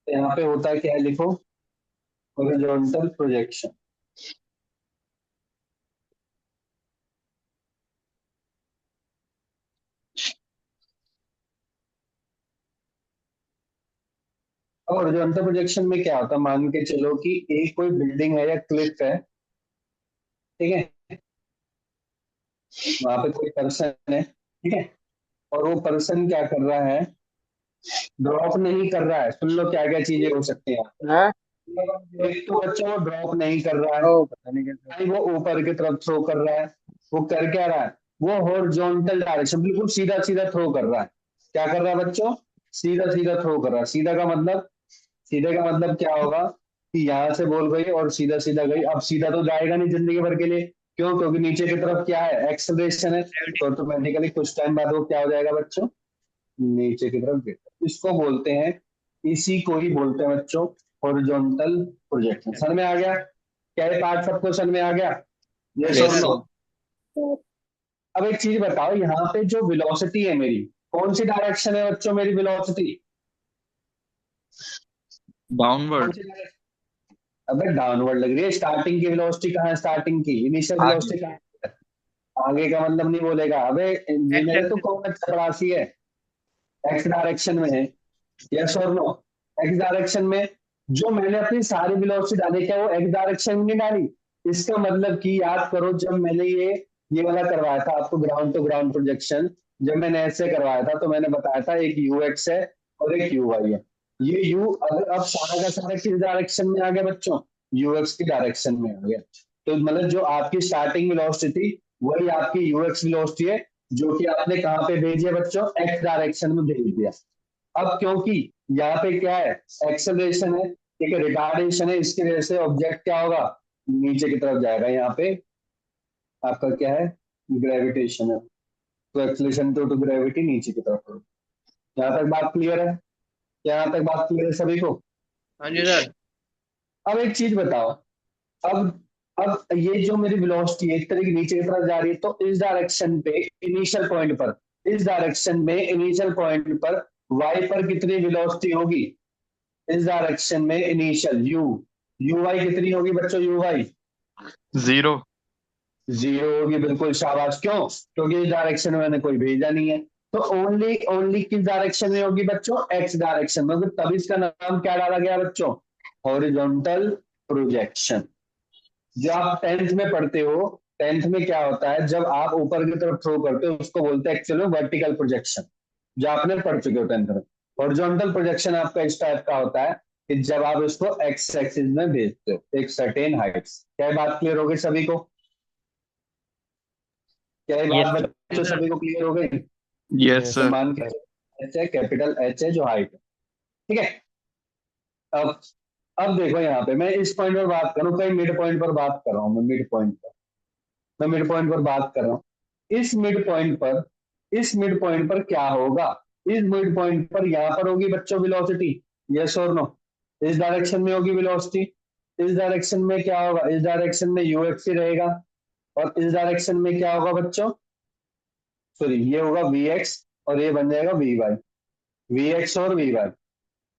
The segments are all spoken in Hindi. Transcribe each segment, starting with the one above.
तो यहाँ पे होता है क्या है, लिखो हॉरिजॉन्टल प्रोजेक्शन। और हॉरिजॉन्टल प्रोजेक्शन में क्या होता है, मान के चलो कि एक कोई बिल्डिंग है या क्लिफ है, ठीक है, वहां पे कोई पर्सन है, ठीक है, और वो पर्सन क्या कर रहा है, ड्रॉप नहीं कर रहा है। सुन लो क्या क्या चीजें हो सकती हैं। हाँ। एक तो बच्चा वो ड्रॉप नहीं कर रहा है, ओ पता नहीं कैसे। नहीं वो ऊपर की तरफ थ्रो कर रहा है, वो कर क्या रहा है, वो हॉरिजॉन्टल डायरेक्शन बिल्कुल सीधा सीधा थ्रो कर रहा है। क्या कर रहा है बच्चों, सीधा सीधा थ्रो कर रहा है। सीधा का मतलब, सीधे का मतलब क्या होगा कि यहाँ से बॉल गई और सीधा सीधा गई। अब सीधा तो जाएगा नहीं जिंदगी भर के लिए, क्यों, क्योंकि नीचे की तरफ क्या है, एक्सेलरेशन है, तो ऑटोमेटिकली कुछ टाइम बाद वो क्या हो जाएगा बच्चों, नीचे की तरफ गिरता। इसको बोलते हैं, इसी को ही बोलते हैं बच्चों हॉरिजॉन्टल प्रोजेक्शन। समझ में आ गया, क्या ये पार्ट सबको समझ में आ गया, यस और यस नो। सर। अब एक चीज बताओ, यहाँ पे जो वेलोसिटी है मेरी, कौन सी डायरेक्शन है बच्चों मेरी वेलोसिटी, कौन डाउनवर्ड। सी डायरेक्शन, अबे डाउनवर्ड लग रही है। स्टार्टिंग की वेलोसिटी कहाँ है, स्टार्टिंग की इनिशियल आगे। वेलोसिटी कहाँ है? आगे का मतलब नहीं बोलेगा, अबे एक्स इंजीनियर तो एक्सिस। कौन चपरासी है, एक्स डायरेक्शन में है, यस और नो। एक्स डायरेक्शन में जो मैंने अपनी सारी वेलोसिटी डाली, क्या वो एक्स डायरेक्शन में नहीं डाली। इसका मतलब कि याद करो, जब मैंने ये वाला करवाया था आपको, ग्राउंड टू ग्राउंड प्रोजेक्शन, जब मैंने ऐसे करवाया था तो मैंने बताया था एक यू एक्स है और एक यू वाई है। ये यू अगर अब सारा का सारा किस डायरेक्शन में आ गया बच्चों, यू एक्स की डायरेक्शन में आ गया। तो मतलब जो आपकी स्टार्टिंग वेलोसिटी थी वही आपकी यू एक्स वेलोसिटी है, जो कि आपने कहाँ पे भेजी है बच्चों, एक्स डायरेक्शन में भेज दिया। अब क्योंकि यहाँ पे क्या है, एक्सेलरेशन है, ठीक है, रिटार्डेशन है, इसकी वजह से ऑब्जेक्ट क्या होगा, नीचे की तरफ जाएगा। यहाँ पे आपका क्या है, ग्रेविटेशन है, तो एक्सेलरेशन टू ग्रेविटी नीचे की तरफ होगा। यहाँ तक बात क्लियर है, यहाँ तक बात क्लियर है सभी को। हाँ जी सर। अब एक चीज बताओ, अब अब ये जो मेरी वेलोसिटी है एक तरह की नीचे की तरफ जा रही है, तो इस डायरेक्शन पे इनिशियल पॉइंट पर, इस डायरेक्शन में इनिशियल पॉइंट पर वाई पर कितनी वेलोसिटी होगी, इस डायरेक्शन में इनिशियल यू, यू वाई कितनी होगी बच्चों, यू वाई जीरो। जीरो होगी, बिल्कुल शाबाश। क्यों, क्योंकि इस डायरेक्शन में मैंने कोई भेजा नहीं है। तो ओनली ओनली किस डायरेक्शन में होगी बच्चों, एक्स डायरेक्शन में, तभी इसका नाम क्या डाला गया बच्चों, हॉरिजॉन्टल प्रोजेक्शन। जो आप टेंथ में पढ़ते हो, टेंथ में क्या होता है, जब आप ऊपर की तरफ थ्रो करते हो उसको बोलते हैं एक्चुअल में वर्टिकल प्रोजेक्शन, जो आपने पढ़ चुके हो टेंथ में। हॉरिजॉन्टल प्रोजेक्शन आपका इस टाइप का होता है कि जब आप इसको एक्स एक्सिस में भेजते हो एक सर्टेन हाइट्स। क्या ये बात क्लियर हो गई सभी को, क्या ये बात यस बच्चों सर। सभी को क्लियर हो गई। यस यस तो सर। मान के एच है, कैपिटल एच है जो हाइट है, ठीक है। अब अब देखो यहाँ पे मैं इस पॉइंट पर बात करूं, कहीं मिड पॉइंट पर बात कर रहा हूँ, मैं मिड पॉइंट पर, मैं मिड पॉइंट पर बात कर रहा हूँ। इस मिड पॉइंट पर, इस मिड पॉइंट पर क्या होगा, इस मिड पॉइंट पर यहाँ पर होगी बच्चों वेलोसिटी, यस और नो। इस डायरेक्शन में होगी वेलोसिटी, इस डायरेक्शन में क्या होगा, इस डायरेक्शन में यू एक्स ही रहेगा, और इस डायरेक्शन में क्या होगा बच्चों, सॉरी ये होगा वी एक्स और ये बन जाएगा वी वाई, वी एक्स और वी वाई।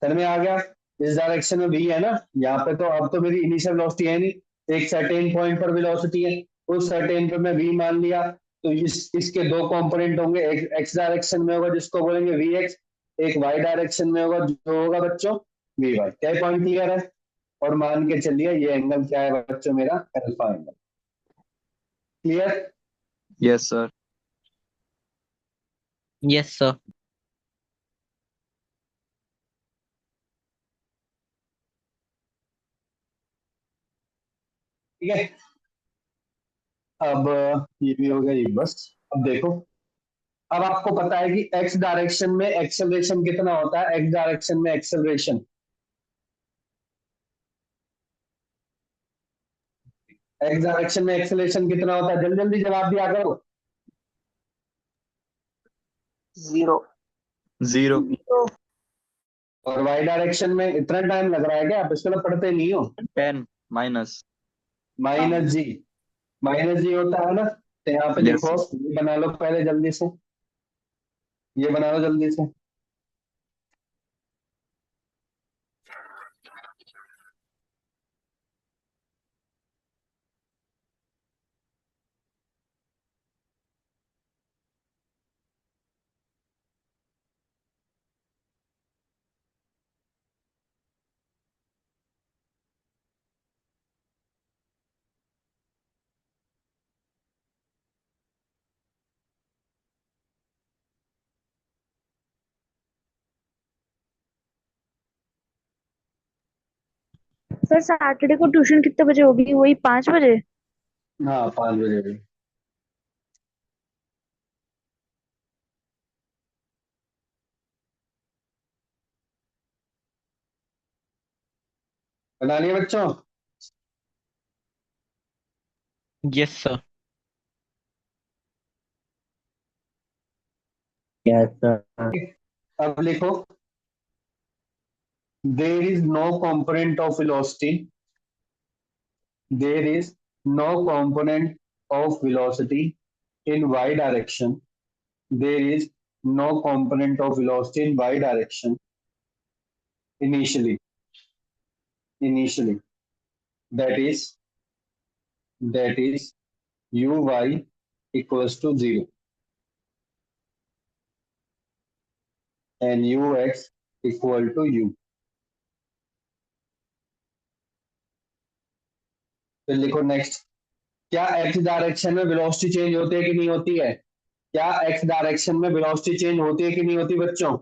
समझ में आ गया, इस डायरेक्शन में भी है ना, यहाँ पे तो अब तो मेरी इनिशियल वेलोसिटी है नहीं, एक सर्टेन पॉइंट पर वेलोसिटी है, उस सर्टेन पे मैं वी मान लिया। तो इसके दो कंपोनेंट होंगे, एक एक्स डायरेक्शन में होगा जिसको बोलेंगे वी एक्स, एक वाई डायरेक्शन में होगा जो होगा बच्चों वी वाई। क्या पॉइंट क्लियर है, और मान के चलिए ये एंगल क्या है बच्चों, मेरा alpha angle. Clear, yes sir. Yes sir. ठीक है। अब ये भी हो गया, ये बस। अब देखो, अब आपको पता है कि एक्स डायरेक्शन में एक्सेलरेशन कितना होता है, एक्स डायरेक्शन में एक्सेलरेशन, एक्स डायरेक्शन में एक्सेलरेशन कितना होता है, जल्दी जल्दी जवाब दिया करो। जीरो। जीरो। और वाई डायरेक्शन में इतना टाइम लग रहा है क्या, आप इसको तो पढ़ते नहीं हो, 10 माइनस। माइनस जी, माइनस जी होता है ना। तो यहाँ पे यस। लिखो, ये बना लो पहले जल्दी से, ये बना लो जल्दी से। सर सैटरडे को ट्यूशन कितने बजे होगी? वही 5 बजे? हाँ 5 बजे भी। बना लिया बच्चों? Yes sir. Yes sir. अब लिखो, there is no component of velocity, there is no component of velocity in y direction, there is no component of velocity in y direction initially, that is uy equals to 0 and ux equal to u। फिर लिखो नेक्स्ट, क्या x डायरेक्शन में वेलोसिटी चेंज होती है कि नहीं होती है? क्या x डायरेक्शन में वेलोसिटी चेंज होती है कि नहीं होती बच्चों?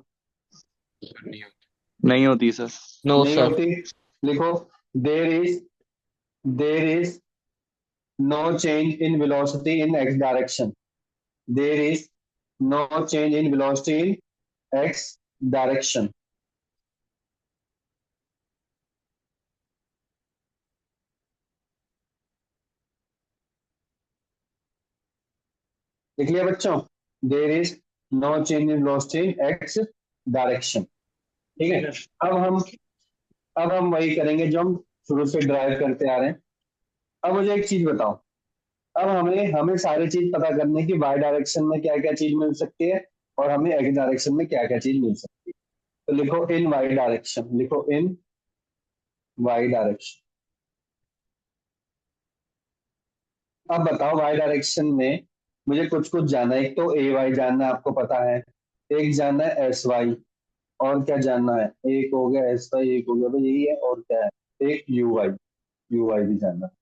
नहीं होती सर। नो नहीं सर। होती। लिखो, there is no change in velocity in x direction, there is no change in velocity in x direction. लिख लिया बच्चों? There is no change in velocity in x direction. ठीक है, अब हम वही करेंगे जो हम शुरू से ड्राइव करते आ रहे हैं। अब मुझे एक चीज बताओ, अब हमें हमें सारी चीज पता करनी है कि वाई डायरेक्शन में क्या क्या चीज मिल सकती है और हमें एक्स डायरेक्शन में क्या क्या चीज मिल सकती है। तो लिखो इन वाई डायरेक्शन, लिखो इन वाई डायरेक्शन। अब बताओ वाई डायरेक्शन में मुझे कुछ कुछ जानना है। एक तो ए वाई जानना है, आपको पता है। एक जानना है एस वाई, और क्या जानना है? एक हो गया एस वाई, एक हो गया, भाई यही है, और क्या है? एक यू वाई, यू वाई भी जानना है।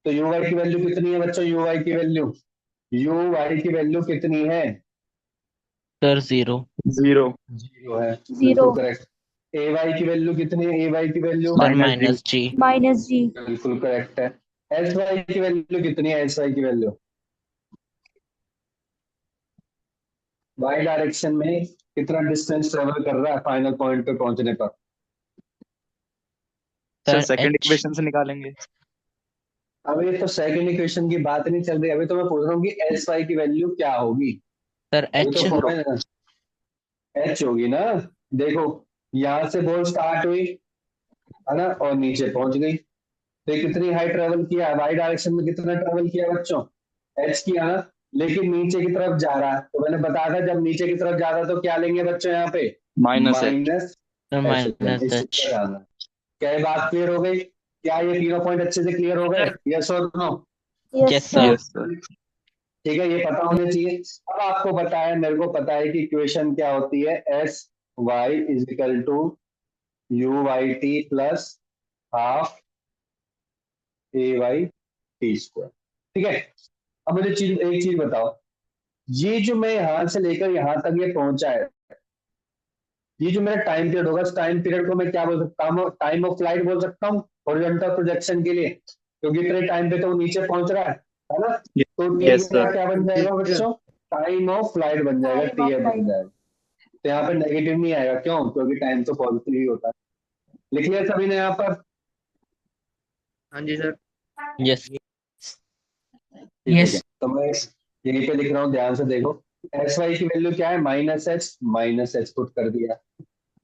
तो यू वाई की वैल्यू कितनी है बच्चों? यू वाई की वैल्यू कितनी है? सर 0। 0। 0 है, 0। बिल्कुल करेक्ट। ए वाई की वैल्यू कितनी है? ए वाई की value sir -g। -g। -g। बिल्कुल करेक्ट है। एस वाई की वैल्यू कितनी है? एस वाई की वैल्यू वाई डायरेक्शन में कितना डिस्टेंस ट्रेवल कर रहा है फाइनल पॉइंट पे पहुंचने पर? Sir sir second h। Equation से निकालेंगे। अभी तो सेकंड इक्वेशन की बात नहीं चल रही, अभी तो मैं पूछ रहा हूँ कि एस वाई की वैल्यू क्या होगी। सर अभी h। तो एच होगी ना। देखो, यहां से बॉल स्टार्ट हुई है ना, और नीचे पहुंच गई, तो ये कितनी हाई ट्रेवल किया? वाई डायरेक्शन में कितना ट्रेवल किया बच्चों? एच किया ना। लेकिन नीचे की तरफ जा रहा है, तो मैंने बताया था जब नीचे की तरफ जा रहा है तो क्या लेंगे बच्चों यहाँ पे? -h। माइनस सर एच लेंगे, इस -h। पर डालना। क्या ये बात क्लियर हो गई? क्या ये तीनों पॉइंट अच्छे से क्लियर हो गए? यस और no? Yes yes sir. Sir. Yes sir. ठीक है, ये पता होने चाहिए। अब आपको पता है, मेरे को पता है कि इक्वेशन क्या होती है। S Y is equal to U Y T plus half A Y T square. ठीक है, अब मुझे एक चीज बताओ, ये जो मैं यहां से लेकर यहां तक ये पहुंचा है, ये जो मेरा टाइम पीरियड होगा, इस टाइम पीरियड को मैं क्या बोल सकता हूँ? टाइम ऑफ फ्लाइट बोल सकता हूँ हॉरिजॉन्टल प्रोजेक्शन के लिए, क्योंकि इतने टाइम पे तो वो नीचे पहुंच रहा है ना। तो टी यस मेरा सर। क्या बन जाएगा बच्चों? टाइम ऑफ फ्लाइट बन जाएगा, टाइम टी ऑफ एफ बन फ्लाइट। जाएगा। तो यहाँ पे नेगेटिव नहीं आएगा, क्यों? क्योंकि टाइम तो पॉजिटिव ही होता है। लिख लिया सभी ने यहाँ पर? हाँ जी सर। यस। ठीक है, तो मैं यहीं पे लिख रहा हूँ, ध्यान से देखो। एस वाई की वैल्यू क्या है? माइनस एच पुट कर दिया।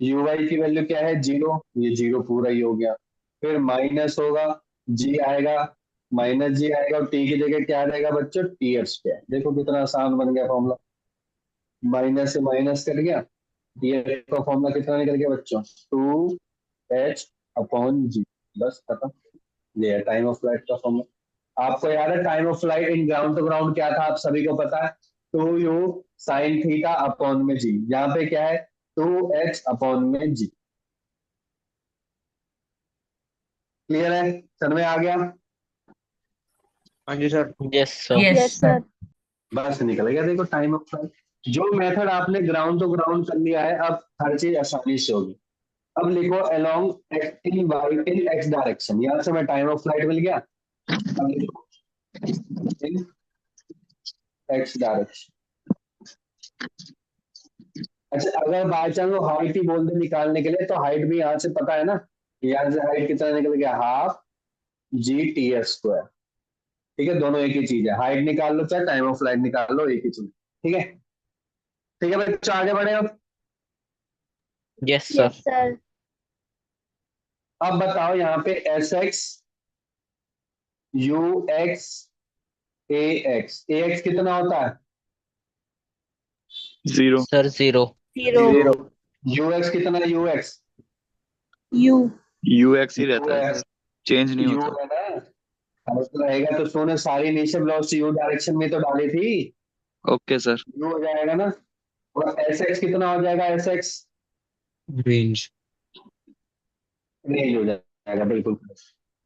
यू वाई की वैल्यू क्या है? 0, ये 0 पूरा ही हो गया। फिर माइनस होगा, जी आएगा, माइनस जी आएगा, और टी की जगह क्या आ जाएगा बच्चों? T H square. देखो कितना आसान बन गया फॉर्मूला, माइनस से माइनस कर गया। टी एच का फॉर्मूला कितना निकल गया बच्चों? 2h/g। बस खत्म। ये है टाइम ऑफ फ्लाइट का फॉर्मूला। आपको याद है time of flight in ground to ground क्या था? आप सभी को पता है, 2u साइन थीटा अपॉन में जी। यहाँ पे क्या है? 2h/g। क्लियर है? समझ में आ गया? हाँ जी sir. Yes sir. Yes sir. बस निकल गया। देखो टाइम ऑफ फ्लाइट, जो मेथड आपने ग्राउंड टू ग्राउंड कर लिया है, अब हर चीज आसानी से होगी। अब लिखो along in Y in X direction, यहां से मैं टाइम ऑफ फ्लाइट मिल गया। अब लिखो इन एक्स डायरेक्शन। अच्छा, अगर बाय चांस वो हाइट ही बोल दे निकालने के लिए, तो हाइट भी यहाँ से पता है ना, यहाँ से हाइट कितना निकल गया, half G T S square. ठीक है, दोनों एक ही चीज है, हाइट निकाल लो चाहे टाइम ऑफ फ्लाइट निकाल लो, एक ही चीज। ठीक है, ठीक है बच्चों, आगे बढ़े अब। yes sir, Yes, sir. अब बताओ यहाँ पे S x you x A x कितना होता है, 0 sir 0, Zero. Zero. You x कितना है, you x U. ux he you रहता है है, सर, चेंज नहीं यू होता। है ना। अब तो रहेगा, तो तूने सारी इनिशियल वेलोसिटी यू डायरेक्शन में तो डाली थी, ओके सर। यू हो जाएगा ना। और एस एक्स कितना हो जाएगा, एस एक्स रेंज। रेंज हो जाएगा, बिल्कुल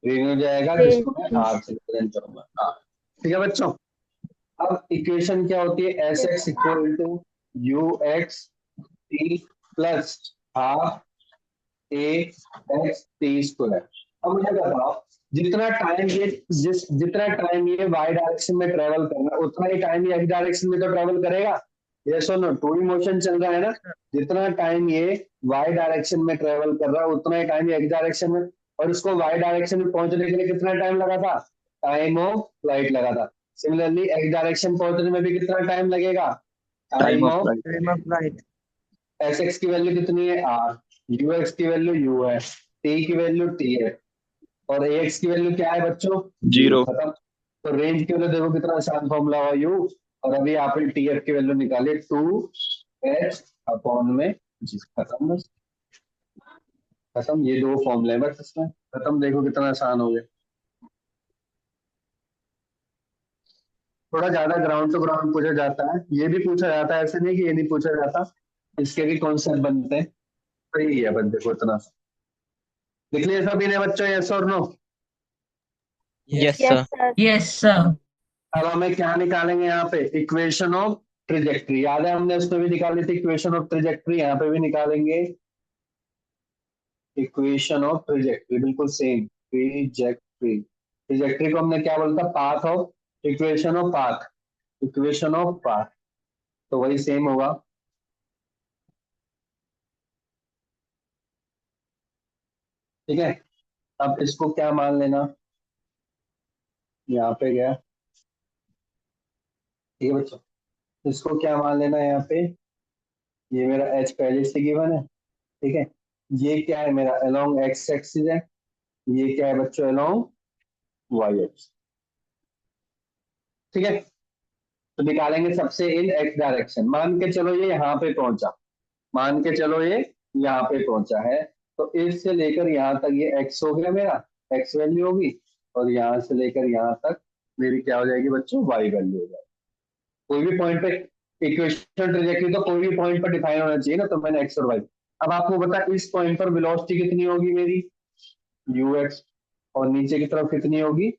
रेंज हो जाएगा, जिसको मैं Range. आर से रिप्रेजेंट करूंगा। हाँ, ठीक है बच्चों। अब इक्वेशन क्या होती है, S Yes. X equal to U X T plus half A X T square. अब मुझे बताओ, जितना टाइम ये वाई डायरेक्शन में ट्रेवल करना है, उतना ही टाइम ये एक्स डायरेक्शन में तो ट्रेवल करेगा। यस और नो, टू ही मोशन चल रहा है ना। जितना टाइम ये वाई डायरेक्शन में ट्रेवल कर रहा है, उतना ही टाइम ये एक्स डायरेक्शन में। और इसको वाई डायरेक्शन में पहुंचने के लिए कितना टाइम लगा था, टाइम ऑफ फ्लाइट लगा था। सिमिलरली एक्स डायरेक्शन पहुंचने में भी कितना टाइम लगेगा, time time of of. Flight. Time of flight. S x की वैल्यू कितनी है, आर। यू एक्स की वैल्यू यू है। टी की वैल्यू टी है। और ए एक्स की वैल्यू क्या है बच्चों, जीरो। 0 खत्म। तो रेंज की वैल्यू देखो कितना आसान फॉर्मूला हुआ, यू। और अभी आपने टी एफ की वैल्यू निकाली, 2 एच अपॉन में जी। खत्म बस, खत्म। ये दो फॉर्मूले हैं बस इसमें, खत्म। देखो कितना आसान हो गया। थोड़ा ज्यादा ग्राउंड टू ग्राउंड पूछा जाता है, ये भी पूछा जाता है, ऐसे नहीं कि ये नहीं पूछा जाता, इसके भी कॉन्सेप्ट बनते हैं। तो यही है बस, देखो इतना लिख लिया सभी ने बच्चों, यस और no. yes Yes, sir, sir. Yes sir. अब हमें क्या निकालेंगे यहाँ पे, इक्वेशन ऑफ ट्रिजेक्ट्री। याद है हमने उसमें भी निकाली थी इक्वेशन ऑफ ट्रिजेक्ट्री, यहाँ पे भी निकालेंगे इक्वेशन ऑफ ट्रिजेक्ट्री, बिल्कुल सेम। ट्रिजेक्ट्री, ट्रिजेक्ट्री को हमने क्या बोलता, path of, equation of path, equation of path, तो वही सेम होगा। ठीक है, अब इसको क्या मान लेना, यहाँ पे गया। ठीक है बच्चों, इसको क्या मान लेना यहाँ पे, ये मेरा एच पहले से गिवन है। ठीक है, ये क्या है मेरा, अलोंग एक्स एक्सिस है। ये क्या है बच्चों, अलोंग वाई एक्स। ठीक है, तो निकालेंगे सबसे इन एक्स डायरेक्शन। मान के चलो ये यहाँ पे पहुंचा, मान के चलो ये यहाँ पे पहुंचा है, तो इससे लेकर यहाँ तक ये एक्स हो गया मेरा, एक्स वैल्यू होगी। और यहाँ से लेकर यहाँ तक मेरी क्या हो जाएगी बच्चों, वाई वैल्यू हो जाएगी। कोई भी पॉइंट पे इक्वेशन ट्रेजेक्टरी तो कोई भी पॉइंट पर डिफाइन होना चाहिए ना, तो मैंने एक्स और वाई। अब आपको बता, इस पॉइंट पर वेलोसिटी कितनी होगी मेरी, यू एक्स। और नीचे की तरफ कितनी होगी,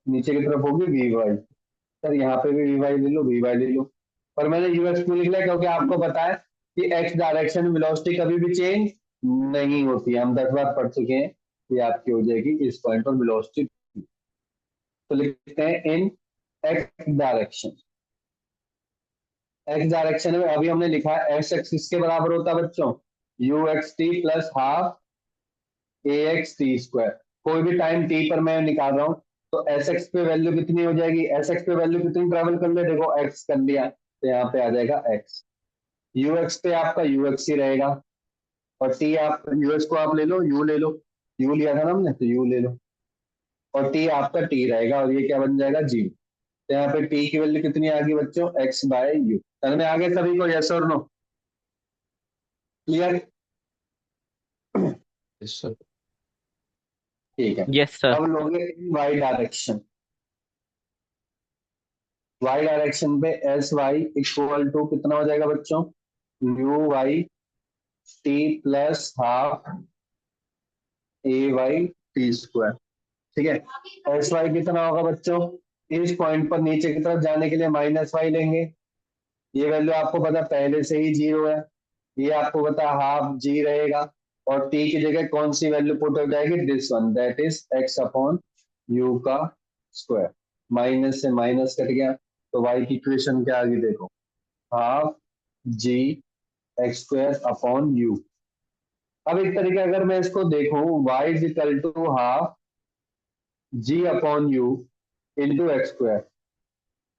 नीचे की तरफ होगी वी वाई। सर यहाँ पे भी वी वाई ले लो, वी वाई ले लो। पर मैंने यूएस क्यों लिख लिया, क्योंकि आपको पता है कि एक्स डायरेक्शन में वेलोसिटी कभी भी चेंज नहीं होती है। हम 10 बार पढ़ चुके हैं कि आपकी हो जाएगी इस पॉइंट पर वेलोसिटी। तो लिखते हैं इन एक्स डायरेक्शन। एक्स डायरेक्शन में अभी हमने लिखा है एक्स एक्सिस के बराबर होता है बच्चों, U X T plus half A X T square. कोई भी टाइम टी पर मैं निकाल रहा हूँ, तो एस एक्स पे वैल्यू कितनी हो जाएगी, एस एक्स पे वैल्यू कितनी ट्रेवल कर ले, देखो एक्स कर लिया, तो यहाँ पे आ जाएगा एक्स। यू एक्स पे आपका यू एक्स ही रहेगा। और टी, आप यू एक्स को आप ले लो, यू ले लो, यू लिया था ना हमने, तो यू ले लो। और टी आपका टी रहेगा, और ये क्या बन जाएगा, जी। तो यहाँ पे टी की वैल्यू कितनी आ गई बच्चों, एक्स बाय यू। समझ में आ गया सभी को, यस और नो, क्लियर। Yes sir. ठीक है, yes sir, अब लोगे वाई डायरेक्शन। वाई डायरेक्शन पे एस वाई इक्वल टू कितना हो जाएगा बच्चों, U Y T plus half A Y T square. ठीक है, एस वाई कितना होगा बच्चों, इस पॉइंट पर नीचे की तरफ जाने के लिए माइनस वाई लेंगे। ये वैल्यू आपको पता पहले से ही जीरो है, ये आपको पता हाफ जी रहेगा। और टी की जगह कौन सी वैल्यू पुट हो जाएगी, this one, that is X upon U का स्क्वायर। माइनस से माइनस कट गया तो वाई की इक्वेशन क्या आ गई देखो, half G X square upon U. अब एक तरीके अगर मैं इसको देखूं, Y is equal to half G upon U into X square.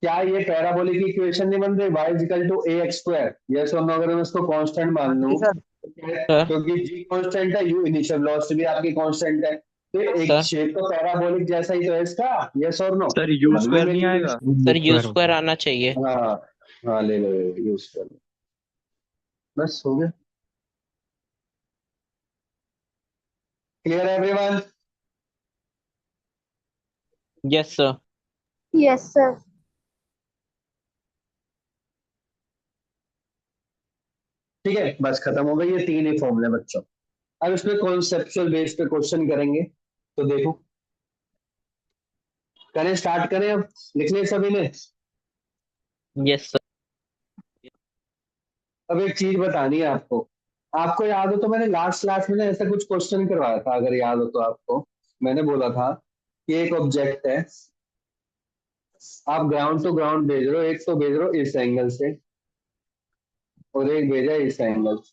क्या ये पैराबोलिक इक्वेशन नहीं बन रही, Y is equal to A X square? Yes और नो? अगर मैं इसको कांस्टेंट मान लूं, सर। सर क्योंकि जी कांस्टेंट है, यू इनिशियल वेलोसिटी भी आपकी कांस्टेंट है, तो एक सर शेप तो पैराबोलिक जैसा ही तो है इसका। यस और नो? सर यू मान लो स्क्वायर मेरी नहीं आएगा? सर यू स्क्वायर आना चाहिए। हाँ हाँ, ले लो यूज कर लो, बस हो गया। Clear everyone? Yes sir. Yes sir. ठीक है, बस खत्म हो गई, ये तीन ही फॉर्मूले बच्चों। अब इसमें कॉन्सेप्चुअल बेस पे क्वेश्चन करेंगे, तो देखो करें, स्टार्ट करें अब, लिख लिया सभी ने? Yes sir. अब एक चीज बतानी है आपको, आपको याद हो तो मैंने लास्ट क्लास में ना ऐसा कुछ क्वेश्चन करवाया था, अगर याद हो तो आपको मैंने बोला था कि एक ऑब्जेक्ट है, आप ग्राउंड टू ग्राउंड भेज रहे हो, एक तो भेज रहे हो इस एंगल से और एक भेजा इस एंगल से।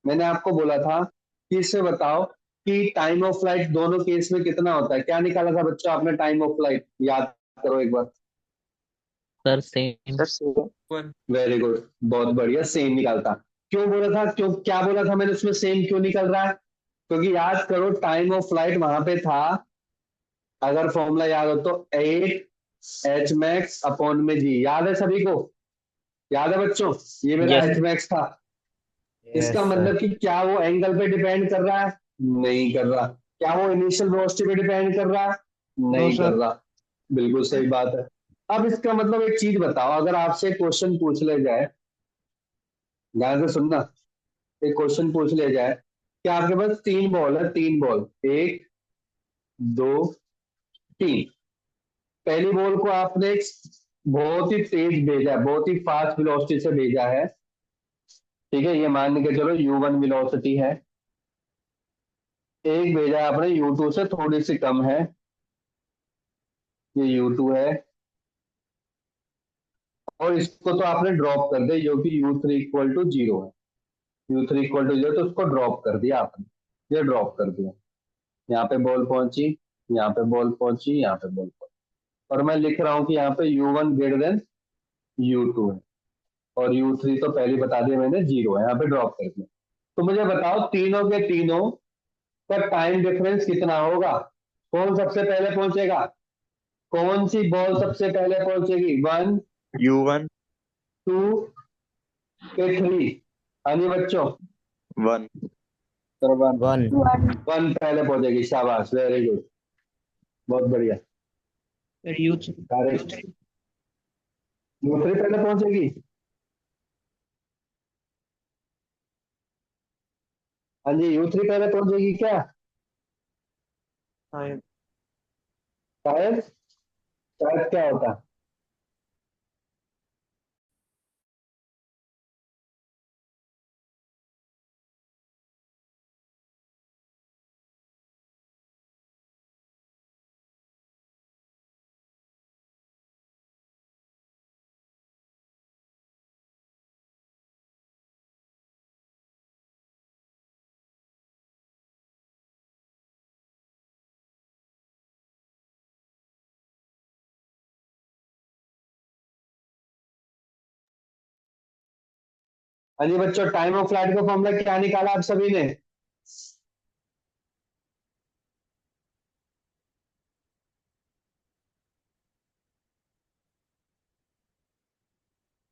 मैंने आपको बोला था कि इससे बताओ कि टाइम ऑफ फ्लाइट दोनों केस में कितना होता है। क्या निकाला था बच्चों आपने टाइम ऑफ फ्लाइट, याद करो एक बार। Sir same. वेरी गुड, बहुत बढ़िया, सेम निकालता। क्यों बोला था, क्यों क्या बोला था मैंने उसमें सेम क्यों निकल रहा है? क्योंकि याद करो टाइम ऑफ फ्लाइट वहां पे था, अगर फॉर्मूला याद हो तो 8 h max अपॉन में जी, याद है सभी को? याद है बच्चों? ये मेरा यस h max था। यस इसका सर। मतलब कि क्या वो एंगल पे डिपेंड कर रहा है? नहीं कर रहा। क्या वो इनिशियल वेलोसिटी पे डिपेंड कर रहा है? नो नहीं कर सर। रहा। बिल्कुल सही बात है। अब इसका मतलब एक चीज बताओ, अगर आपसे क्वेश्चन पूछ ले जाए, ध्यान से सुनना, एक क्वेश्चन पूछ ले जाए कि आपके पास तीन बॉल है, तीन बॉल, एक दो तीन। पहली बॉल को आपने बहुत ही तेज भेजा है, बहुत ही फास्ट वेलोसिटी से भेजा है, ठीक है, ये मान के चलो u1 वेलोसिटी है। एक भेजा है आपने u2 से थोड़ी सी कम है, ये u2 है, और इसको तो आपने ड्रॉप कर दिया जो कि u3 इक्वल टू जीरो है। u3 इक्वल टू जीरो, तो उसको ड्रॉप कर दिया आपने, ये ड्रॉप कर दिया। यहाँ पे बॉल पहुंची, यहाँ पे बॉल पहुंची, यहाँ पे बॉल पहुंची, और मैं लिख रहा हूँ कि यहाँ पे u1 ग्रेटर देन u2 है, और u3 तो पहले बता दिया मैंने जीरो है, यहाँ पे ड्रॉप कर दिया। तो मुझे बताओ तीनों के तीनों का टाइम डिफरेंस कितना होगा? कौन सबसे पहले पहुंचेगा? कौन सी बॉल सबसे पहले पहुंचेगी? 1 U1 2 फिर 3? हाँ जी बच्चों, 1। वन। 1। 1 पहले पहुंचेगी, शाबाश, वेरी गुड, बहुत बढ़िया, करेक्ट। दूसरी पहले पहुंचेगी? हाँ जी, u3 पहले पहुंचेगी क्या? शायद, शायद क्या होता? हाँ जी बच्चों, टाइम ऑफ फ्लाइट का फॉर्मूला क्या निकाला आप सभी ने?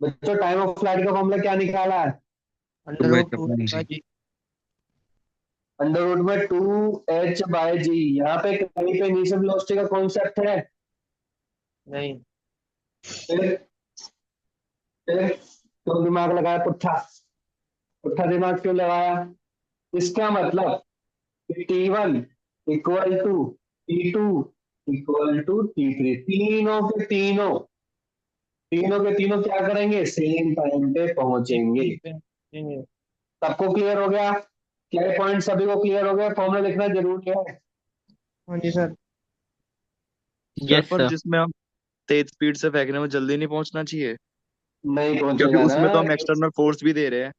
बच्चों टाइम ऑफ फ्लाइट का फॉर्मूला क्या निकाला है? अंडर रूट में 2h/g। यहाँ पे कहीं पे इनिशियल वेलोसिटी का कॉन्सेप्ट है? नहीं। फिर तो दिमाग लगाया पुट्ठा, पुट्ठा दिमाग क्यों लगाया? इसका मतलब T1 equal to T2 equal to T3, तीनों के तीनों, तीनों के तीनों क्या करेंगे? सेम टाइम पे पहुंचेंगे। सबको क्लियर हो गया? क्या पॉइंट सभी को क्लियर हो गया? फॉर्मूला लिखना जरूरी है। हाँ जी सर। सर यस पर सर। जिसमें हम तेज स्पीड से फेंकने में जल्दी नहीं पहुंचना चाहिए, नहीं क्योंकि पहुंचेगा ना, उसमें तो हम एक्सटर्नल फोर्स भी दे रहे हैं।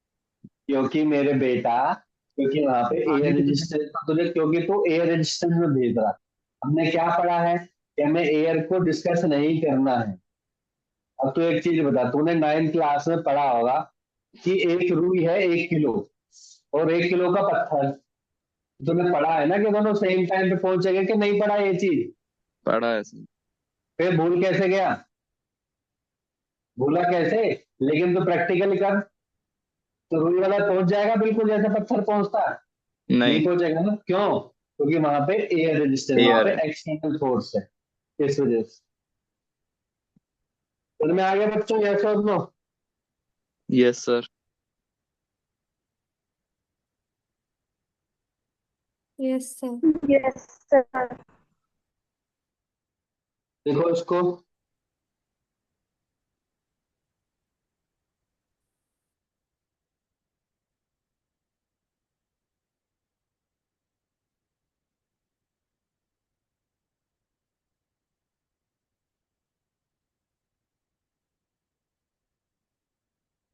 क्योंकि मेरे बेटा, क्योंकि वहां पे एयर आगे भी तो रेजिस्टेंस तुझे, क्योंकि तू एयर रेजिस्टेंस में भेज रहा। हमने क्या पढ़ा है कि हमें एयर को डिस्कस नहीं करना है। अब तू एक चीज बता, तूने 9th क्लास में पढ़ा होगा कि एक रुई है 1 किलो और 1 किलो का पत्थर। तूने पढ़ा है ना कि दोनों सेम टाइम पे पहुंचेंगे, कि नहीं पढ़ा ये चीज? पढ़ा है सर। फिर भूल कैसे गया? भूला कैसे? लेकिन तू प्रैक्टिकल कर, तो रुई वाला पहुंच जाएगा बिल्कुल जैसे पत्थर पहुंचता है। नहीं नहीं, पहुंचेगा ना, क्यों? क्योंकि वहां पे एयर रेजिस्टेंस, वहां एयर पे है। एक्सटर्नल फोर्स है, इस वजह से। तो मैं आगे बच्चों, यस और no? Yes sir. Yes sir. Yes sir. देखो इसको,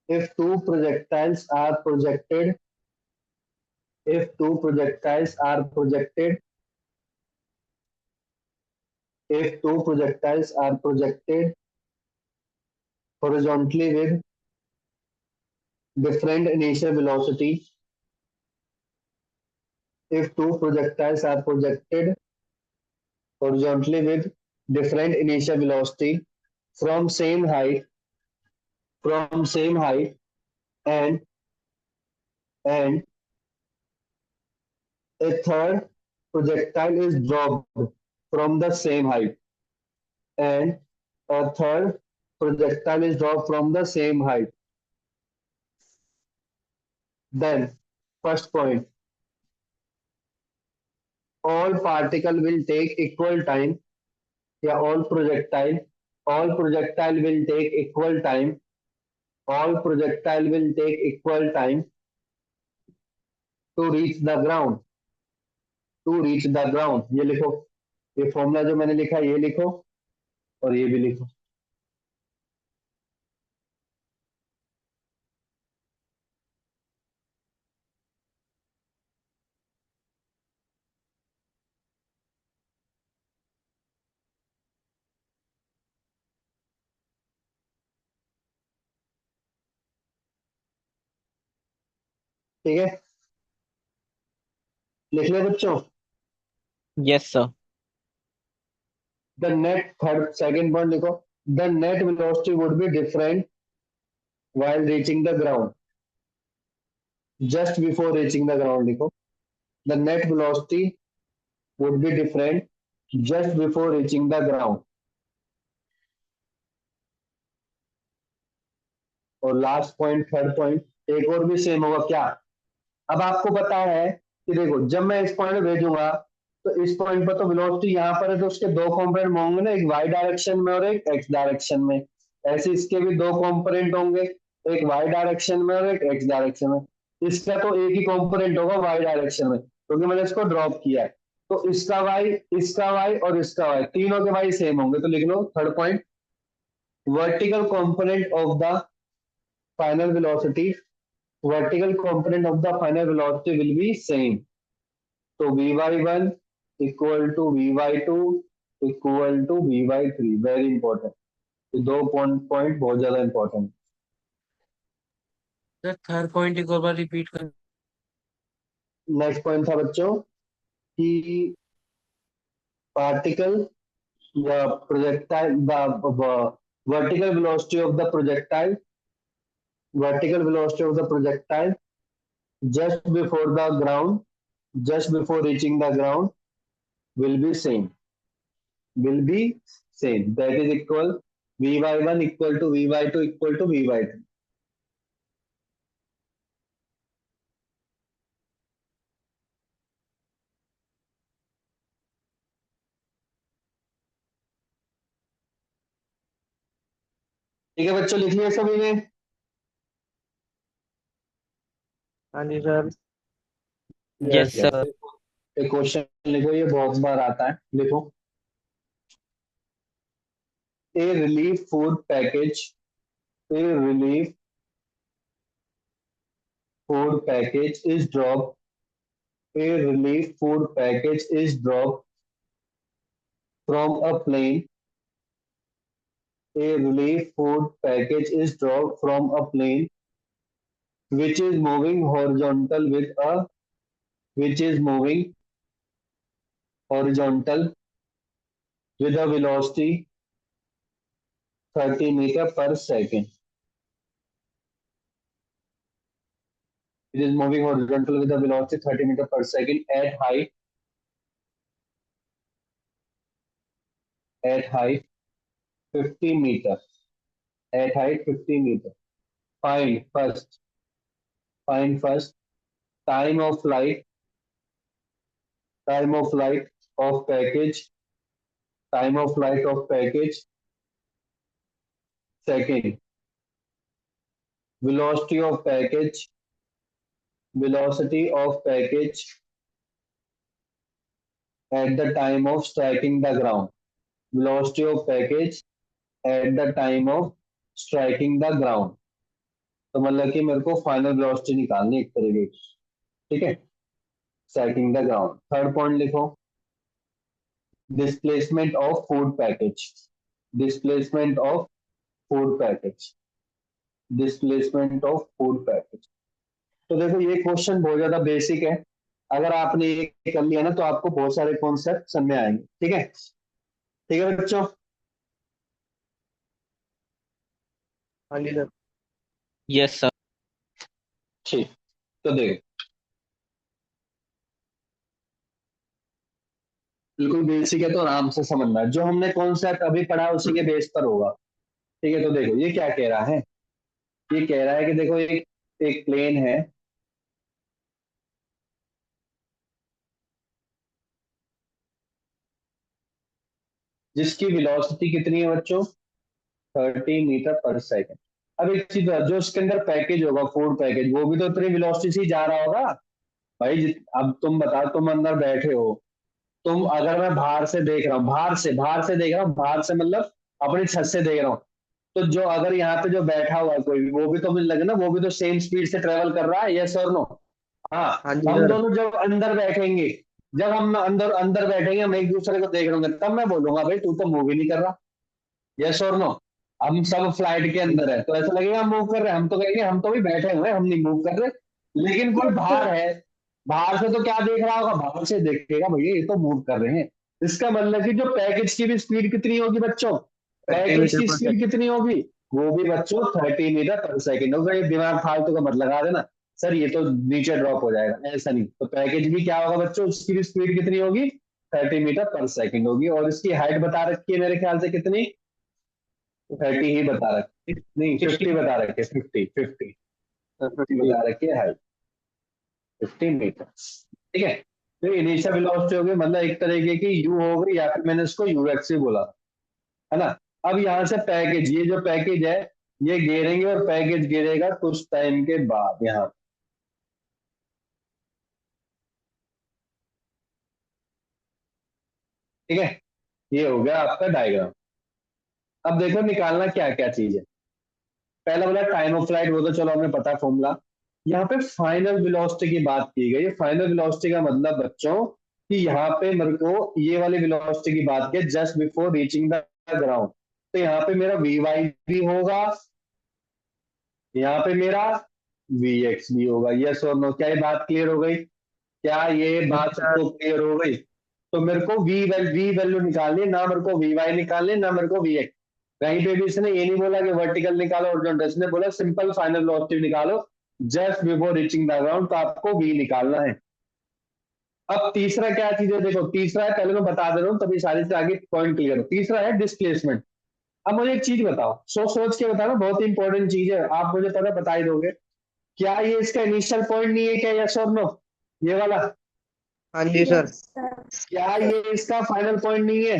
if two projectiles are projected, if two projectiles are projected, if two projectiles are projected horizontally with different initial velocity, if two projectiles are projected horizontally with different initial velocity from same height, from same height, and and a third projectile is dropped from the same height, and a third projectile is dropped from the same height, then first point, all particle will take equal time, या all projectile will take equal time, all projectile will take equal time to reach the ground, to reach the ground। ये लिखो, ये फॉर्मूला जो मैंने लिखा ये लिखो, और ये भी लिखो। ठीक है, लिख ले बच्चों। Yes sir. The net, third second point लिखो, the net velocity would be different while reaching the ground, just before reaching the ground लिखो, the net velocity would be different just before reaching the ground। और लास्ट पॉइंट, थर्ड पॉइंट एक और भी सेम होगा क्या? अब आपको पता है कि देखो, जब मैं इस पॉइंट पे भेजूंगा तो इस पॉइंट पर तो वेलोसिटी यहाँ पर है, तो उसके दो कंपोनेंट होंगे ना, एक वाई डायरेक्शन में और एक एक्स डायरेक्शन में। ऐसे इसके भी दो कंपोनेंट होंगे, एक वाई डायरेक्शन में और एक एक्स डायरेक्शन में। इसका तो एक ही कंपोनेंट होगा वाई डायरेक्शन में, क्योंकि मैंने इसको ड्रॉप किया है। तो इसका वाई और इसका वाई, तीनों के वाई सेम होंगे। तो लिख लो third point, vertical component of the final velocity, vertical component of the final velocity will be same। तो vy1 equal to vy2 equal to vy3, very important. ये दो पॉइंट बहुत ज्यादा इंपॉर्टेंट। सर थर्ड पॉइंट एक और बार रिपीट कर। नेक्स्ट पॉइंट था बच्चों कि पार्टिकल या projectile, vertical velocity of the projectile, vertical velocity of the projectile just before the ground, just before reaching the ground will be same, will be same, that is equal vy1 equal to vy2 equal to vy3। ठीक है बच्चों, लिख लिया सभी ने? हाँ जी सर। Yes, Yes. sir. एक क्वेश्चन लिखो, ये बहुत बार आता है, लिखो। A relief food package, a relief food package is dropped, a relief food package is dropped from a plane, a relief food package is dropped from a plane which is moving horizontal which is moving horizontal with a velocity 30 meter per second. It is moving horizontal with a velocity 30 meter per second at height 50 meter. At height 50 meter. Find first time of flight of package. Time of flight of package. Second, velocity of package. Velocity of package at the time of striking the ground. Velocity of package at the time of striking the ground. तो मतलब कि मेरे को फाइनल वेलोसिटी निकालनी है एक तरीके की, ठीक है, striking the ground. Third point लिखो, displacement of food package. Displacement of food package. Displacement of food package. तो देखो ये क्वेश्चन बहुत ज्यादा बेसिक है, अगर आपने ये कर लिया ना तो आपको बहुत सारे कॉन्सेप्ट समझ में आएंगे, ठीक है। ठीक है बच्चों, हाँ जी सर। Yes, sir. ठीक। तो देखो बिल्कुल बेसिक है तो आराम से समझना है, जो हमने कॉन्सेप्ट अभी पढ़ा है उसी के बेस पर होगा, ठीक है। तो देखो ये क्या कह रहा है, ये कह रहा है कि देखो एक प्लेन है, जिसकी वेलोसिटी कितनी है बच्चों, 30 मीटर पर सेकेंड। अब एक चीज जो उसके अंदर पैकेज होगा, फूड पैकेज, वो भी तो इतनी वेलोसिटी से ही जा रहा होगा भाई। अब तुम बताओ, तुम अंदर बैठे हो, तुम अगर मैं बाहर से देख रहा हूँ, बाहर से देख रहा हूँ, बाहर से मतलब अपनी छत से देख रहा हूँ, तो जो अगर यहाँ पे जो बैठा हुआ है कोई भी, वो भी तो मुझे लगे ना, वो भी तो सेम स्पीड से ट्रेवल कर रहा है, यस और नो। हाँ, हाँ जी हम सर। दोनों जब अंदर बैठेंगे, जब हम अंदर अंदर बैठेंगे, हम एक दूसरे को देख रहे होंगे, तब मैं बोलूंगा भाई तू तो मूव ही नहीं कर रहा, यस और नो। हम सब फ्लाइट के अंदर है तो ऐसा लगेगा हम मूव कर रहे हैं, हम तो कहेंगे हम तो भी बैठे हुए हैं, हम नहीं मूव कर रहे। लेकिन कोई बाहर है, बाहर से तो क्या देख रहा होगा, बाहर से देखेगा भैया ये तो मूव कर रहे हैं। इसका मतलब कि जो पैकेज की भी स्पीड कितनी होगी बच्चों, 30 पैकेज मीटर की पर स्पीड कितनी होगी, वो भी बच्चों 30 मीटर पर सेकेंड होगा। ये दिमाग फालतू का मत लगा देना सर ये तो नीचे ड्रॉप हो जाएगा, ऐसा नहीं। तो पैकेज भी क्या होगा बच्चों, उसकी भी स्पीड कितनी होगी, 30 मीटर पर सेकेंड होगी। और इसकी हाइट बता रखी है मेरे ख्याल से कितनी, 30 ही बता रखी, नहीं 50 बता रखी है, 50 बता रखी है हाइट, 50 मीटर, ठीक है। तो इनिशियल वेलोसिटी हो गई, मतलब एक तरीके की यू हो गई, या फिर मैंने इसको यूएक्स भी बोला, है ना। अब यहाँ से पैकेज, ये जो पैकेज है ये गिरेंगे, और पैकेज गिरेगा कुछ टाइम के बाद यहाँ, ठीक है। ये हो गया आपका डायग्राम। अब देखो निकालना क्या क्या चीज है। पहला बोला टाइम ऑफ फ्लाइट, वो तो चलो हमें पता फॉर्मूला। यहाँ पे फाइनल वेलोसिटी की बात की गई है। फाइनल वेलोसिटी का मतलब बच्चों कि यहाँ पे मेरे को ये वाली वेलोसिटी की बात की, just before reaching the ground. तो यहाँ पे मेरा वी वाई भी होगा, यहाँ पे मेरा वी एक्स भी होगा, यस और नो। क्या ये बात क्लियर हो गई, क्या ये बात सबको क्लियर हो गई। तो मेरे को वी वैल्यू निकालनी है, ना मेरे को वी वाई निकालनी है, ना मेरे को वी एक्स। कहीं पे भी इसने ये नहीं बोला कि वर्टिकल निकालो हॉरिजॉन्टल, इसने बोला सिंपल फाइनल वेलोसिटी निकालो just before reaching the ground, तो आपको वी निकालना है। अब तीसरा क्या चीज है, देखो तीसरा है, पहले मैं बता दे रहा हूँ तभी सारी से आगे पॉइंट क्लियर हो। तीसरा है डिस्प्लेसमेंट। अब मुझे एक चीज बताओ, सोच के बताना, बहुत इंपॉर्टेंट चीज है, आप मुझे पता बता ही दोगे। क्या ये इसका इनिशियल पॉइंट नहीं है क्या, यस और नो, ये वाला, हाँ जी सर। Yes sir. क्या ये इसका फाइनल पॉइंट नहीं है।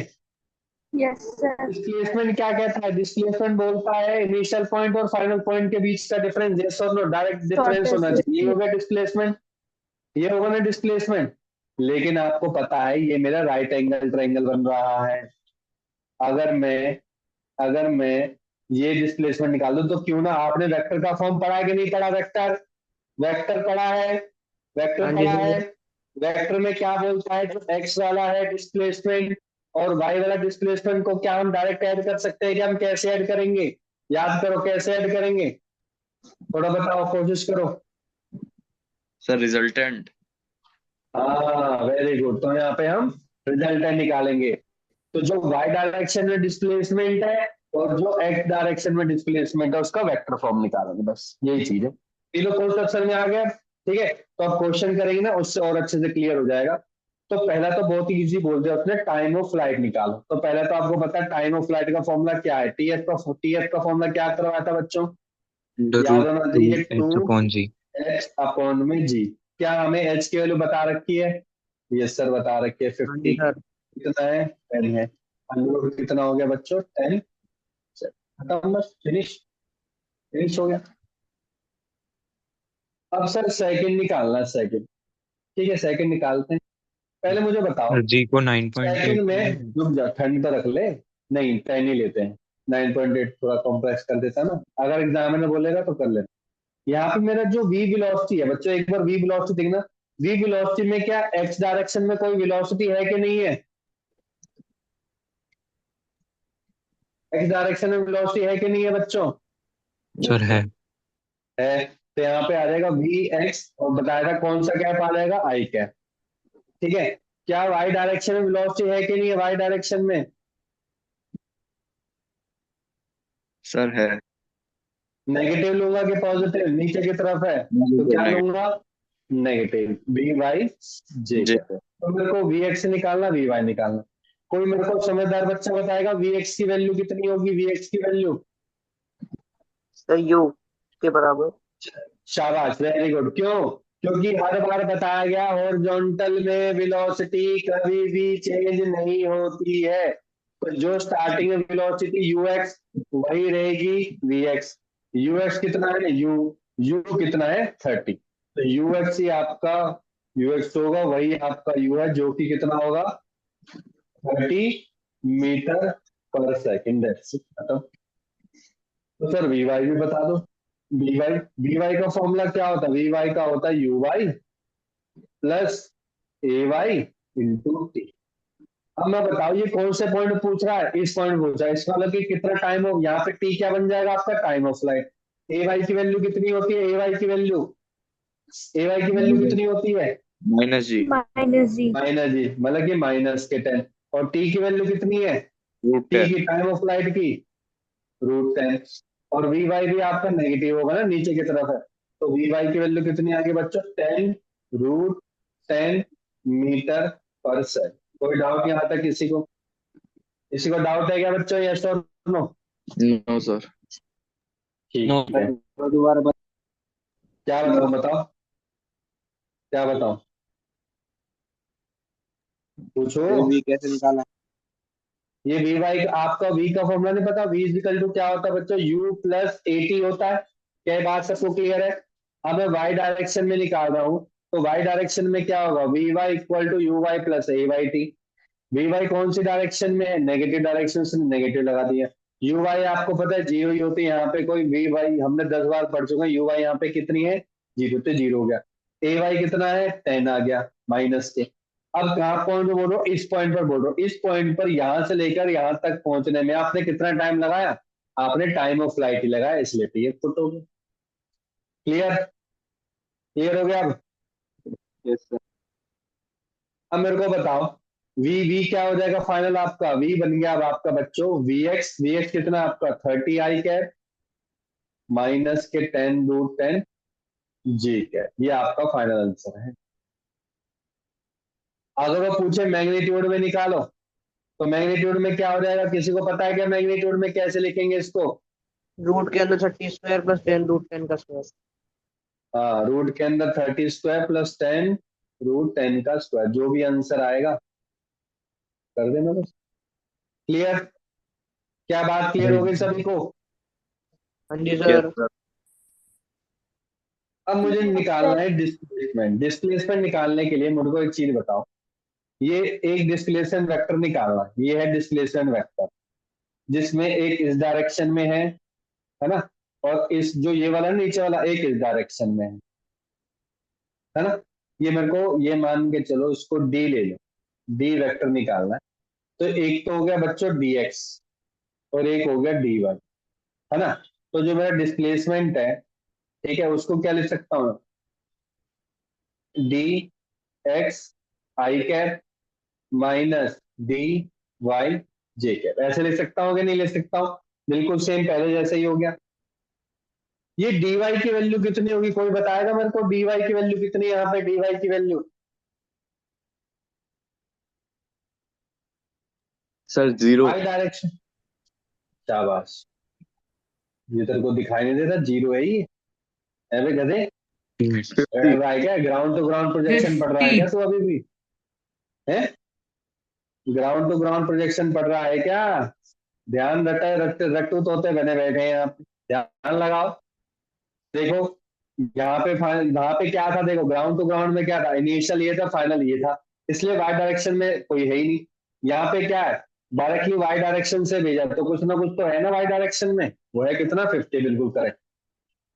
Yes sir. डिस्प्लेसमेंट क्या कहता है, डिस्प्लेसमेंट बोलता है इनिशियल पॉइंट और फाइनल पॉइंट के बीच का डिफरेंस, यस और नो, डायरेक्ट डिफरेंस होना चाहिए, ये हो गया डिस्प्लेसमेंट। ये होगा ना डिस्प्लेसमेंट। लेकिन आपको पता है ये मेरा राइट एंगल ट्रायंगल बन रहा है। अगर मैं अगर मैं ये डिस्प्लेसमेंट निकाल दूं तो क्यों ना, आपने वेक्टर का फॉर्म पढ़ा है कि नहीं पढ़ा? वेक्टर वेक्टर पढ़ा है, वेक्टर हाँ जी पढ़ा है। सर। वेक्टर में क्या बोलता है, जो एक्स वाला है डिस्प्लेसमेंट और वाई वाला डिस्प्लेसमेंट को क्या हम डायरेक्ट ऐड कर सकते हैं? कि हम कैसे ऐड करेंगे? याद करो कैसे ऐड करेंगे, थोड़ा बताओ, कोशिश करो। Sir resultant. हाँ वेरी गुड, तो यहाँ पे हम रिजल्टेंट निकालेंगे। तो जो y डायरेक्शन में डिस्प्लेसमेंट है और जो x डायरेक्शन में डिस्प्लेसमेंट है उसका वेक्टर फॉर्म निकालेंगे, बस यही चीज है। तीनों कॉन्सेप्ट समझ में आ गया? ठीक है, तो अब क्वेश्चन करेंगे ना, उससे और अच्छे से क्लियर हो जाएगा। तो पहला तो बहुत ही इजी बोल दिया उसने, टाइम ऑफ फ्लाइट निकालो। तो पहले तो आपको पता है टाइम ऑफ फ्लाइट का फॉर्मूला क्या है? टीएफ का फॉर्मूला क्या करवाया था बच्चों? याद रूट होना टू चाहिए, एच टू अपॉन जी। एच अपॉन में जी। क्या हमें एच की वैल्यू बता रखी है? यस सर बता रखी है, हाँ जी 50 सर। कितना है? 10 है। अंडर कितना हो गया बच्चों? 10। खत्म, बस फिनिश, फिनिश हो गया। अब सर सेकंड निकालना है, सेकंड। ठीक है, सेकंड निकालते हैं। पहले मुझे बताओ, सर जी को 9.8। सेकंड में रुक जा, ठंड तो रख ले। नहीं 10 ही लेते हैं, 9.8 थोड़ा कॉम्प्लेक्स कर देता ना, अगर एग्जामिनर बोलेगा तो कर लेना। यहाँ पे मेरा जो वी वेलोसिटी है बच्चों, एक बार वी वेलोसिटी देखना। वी वेलोसिटी में क्या एक्स डायरेक्शन में कोई वेलोसिटी है कि नहीं है? एक्स डायरेक्शन में वेलोसिटी है कि नहीं है बच्चों? सर है। है। तो यहाँ पे आ जाएगा वी एक्स और बताया था कौन सा कैप आ जाएगा? आई कैप। ठीक है, क्या वाई डायरेक्शन में वेलोसिटी है कि नहीं है? वाई डायरेक्शन में सर है। नेगेटिव लूंगा कि पॉजिटिव? नीचे की तरफ है तो नेगेटिव क्या नेगेटिव। लूंगा? Negative. V Y J G cap. Sir. तो मेरे को वी एक्स निकालना, वी वाई निकालना। कोई मेरे को समझदार बच्चा बताएगा वी एक्स की वैल्यू कितनी होगी? वी एक्स की वैल्यू? सर यू के बराबर। शाबाश, वेरी गुड। क्यों? क्योंकि हर बार बताया गया हॉरिजॉन्टल में वेलोसिटी कभी भी चेंज नहीं होती है। तो जो स्टार्टिंग में वेलोसिटी यू एक्स वही रहेगी वी एक्स। यू एक्स कितना है? यू यू कितना है? 30। तो यू एक्स ही आपका यू एक्स होगा, वही आपका यू है जो कि कितना होगा? 30 मीटर पर सेकेंड। तो सर वी वाई भी बता दो। वी वाई का फॉर्मूला क्या होता है? वी वाई का होता है U Y plus A Y into T. अब मैं बताओ ये कौन से पॉइंट पूछ रहा है? इस पॉइंट पूछ रहा है, इसका मतलब कि कितना टाइम हो, यहाँ पे टी क्या बन जाएगा आपका? Time of flight. A Y की वैल्यू कितनी होती है? ए वाई की वैल्यू कितनी होती है? माइनस जी। माइनस जी। माइनस जी, मतलब कि माइनस के 10। और टी की वैल्यू कितनी है? Root T 10। की टाइम ऑफ फ्लाइट की √10। और वी वाई भी आपका नेगेटिव होगा ना, नीचे की तरफ है। तो वी वाई की वैल्यू कितनी आ गई बच्चों? 10√10 मीटर पर सेकेंड। कोई डाउट यहाँ तक किसी को डाउट है क्या बच्चों? यस और नो? No sir. नो। ठीक है, क्या बताऊं? बताओ क्या बताऊं, पूछो। वी कैसे निकाला? ये वी वाई आपका वी का फॉर्मूला नहीं पता? वी इजिकल टू क्या होता है बच्चों? यू प्लस ए टी होता है। क्या ये बात सबको क्लियर है? अब मैं वाई डायरेक्शन में निकाल रहा हूँ, तो वाई डायरेक्शन में क्या होगा? V Y equal to U Y plus A Y T. V Y कौन सी डायरेक्शन में है? नेगेटिव डायरेक्शन से नेगेटिव लगा दिया। यू वाई आपको पता है जीरो ही होती है, यहाँ पे कोई वी वाई हमने 10 बार पढ़ चुके हैं। यू वाई यहाँ पे कितनी है? जीरो, तो जीरो हो गया। ए वाई कितना है? 10 आ गया माइनस के। अब कहाँ पॉइंट बोल रहा हूँ? इस पॉइंट पर बोल रहा हूँ। इस पॉइंट पर यहां से लेकर यहां तक पहुंचने में आपने कितना टाइम लगाया? आपने टाइम ऑफ फ्लाइट ही लगाया, इसलिए टी पुट हो गया। क्लियर? क्लियर हो गया अब? Yes sir. अब मेरे को बताओ वी क्या हो जाएगा फाइनल आपका? वी बन गया अब आपका बच्चों वी एक्स कितना आपका? 30 आई कैप माइनस के 10√10 जी कैप। ये आपका फाइनल आंसर है। अगर वो पूछे मैग्नीट्यूड में निकालो, तो मैग्नीट्यूड में क्या हो जाएगा? किसी को पता है क्या मैग्नीट्यूड में कैसे लिखेंगे इसको? रूट के अंदर 30 स्क्वायर प्लस 10√10 का स्क्वायर। हाँ, रूट के अंदर 30 स्क्वायर प्लस 10√10 का स्क्वायर, जो भी आंसर आएगा कर देना बस। क्लियर? क्या बात क्लियर हो गई सभी को? हाँ जी यस सर। सर। अब मुझे Yes, निकालना sir. है डिस्प्लेसमेंट। डिस्प्लेसमेंट निकालने के लिए मुझको एक चीज बताओ, ये एक डिस्प्लेसमेंट वेक्टर निकालना है। ये है डिस्प्लेसमेंट वेक्टर, जिसमें एक इस डायरेक्शन में है ना, और इस जो ये वाला नीचे वाला एक इस डायरेक्शन में है ना। ये मेरे को ये मान के चलो, इसको डी ले लो, डी वेक्टर निकालना है। तो एक तो हो गया बच्चों डी एक्स और एक हो गया डी वाई, है ना। तो जो मेरा डिस्प्लेसमेंट है, ठीक है, उसको क्या लिख सकता हूँ, D x I cap minus D Y J cap, ऐसे लिख सकता हूँ कि नहीं लिख सकता हूँ? बिल्कुल सेम पहले जैसे ही हो गया। ये डी वाई की वैल्यू कितनी होगी, कोई बताएगा मेरे को? डी वाई की वैल्यू कितनी है यहाँ पे? डी वाई की वैल्यू सर 0। वाई डायरेक्शन, शाबाश। ये तेरे को दिखाई नहीं देता, जीरो है ये। अबे गधे, पढ़ रहा है क्या? ग्राउंड टू ग्राउंड प्रोजेक्शन पढ़ रहा है क्या तू अभी भी? है ग्राउंड टू ग्राउंड प्रोजेक्शन पढ़ रहा है क्या? ध्यान रटे रट्टे रट्टू तोते बने बैठे हैं यहाँ पे, ध्यान लगाओ। देखो यहाँ पे क्या था, देखो ग्राउंड टू ग्राउंड में क्या था, इनिशियल ये था, फाइनल ये था, इसलिए वाई डायरेक्शन में कोई है ही नहीं। यहाँ पे क्या है, डायरेक्टली वाई डायरेक्शन से भेजा, तो कुछ ना कुछ तो है ना वाई डायरेक्शन में, वो है कितना 50, बिल्कुल करेक्ट।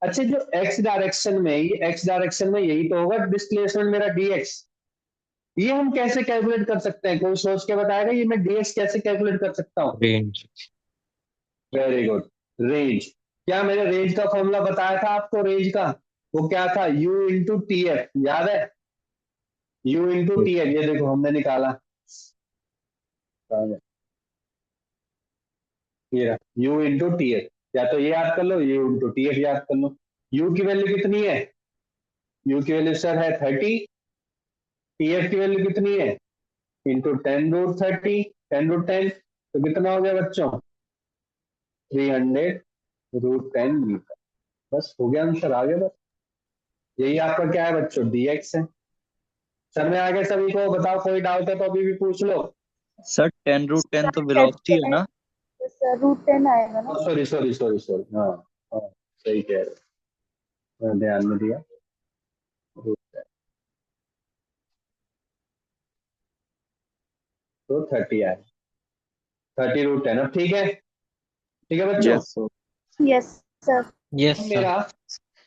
अच्छा, जो एक्स डायरेक्शन में, ये एक्स डायरेक्शन में यही तो होगा डिस्प्लेसमेंट मेरा dx। ये हम कैसे कैलकुलेट कर सकते हैं? कोई सोच के बताएगा ये मैं dx कैसे कैलकुलेट कर सकता हूँ? रेंज। Very good, range. क्या मैंने रेंज का फॉर्मूला बताया था आपको? रेंज का वो क्या था, u इंटू टी एफ, याद है? u इंटू टी एफ, ये देखो हमने निकाला, ये u इंटू टी एफ, या तो ये याद कर लो, u इंटू टी एफ याद कर लो। u की वैल्यू कितनी है? u की वैल्यू सर है 30, टी एफ की वैल्यू कितनी है? इंटू 10√30, 10√10, तो कितना हो गया बच्चों? 300√10 मीटर। बस हो गया आंसर, आ गया बस। यही आपका क्या है बच्चों, dx है। सर में आगे सभी को बताओ, कोई डाउट है तो अभी भी पूछ लो। सर 10√10 तो Sir, वेलोसिटी है ना? yes, sir. √10 आएगा ना? सॉरी सॉरी सॉरी सॉरी, हाँ हाँ, सही कह रहे हो, मैंने ध्यान में दिया। तो 30 आए, 30√10। अब ठीक है बच्चों। Yes sir. Yes, sir. Yes अब सर। मेरा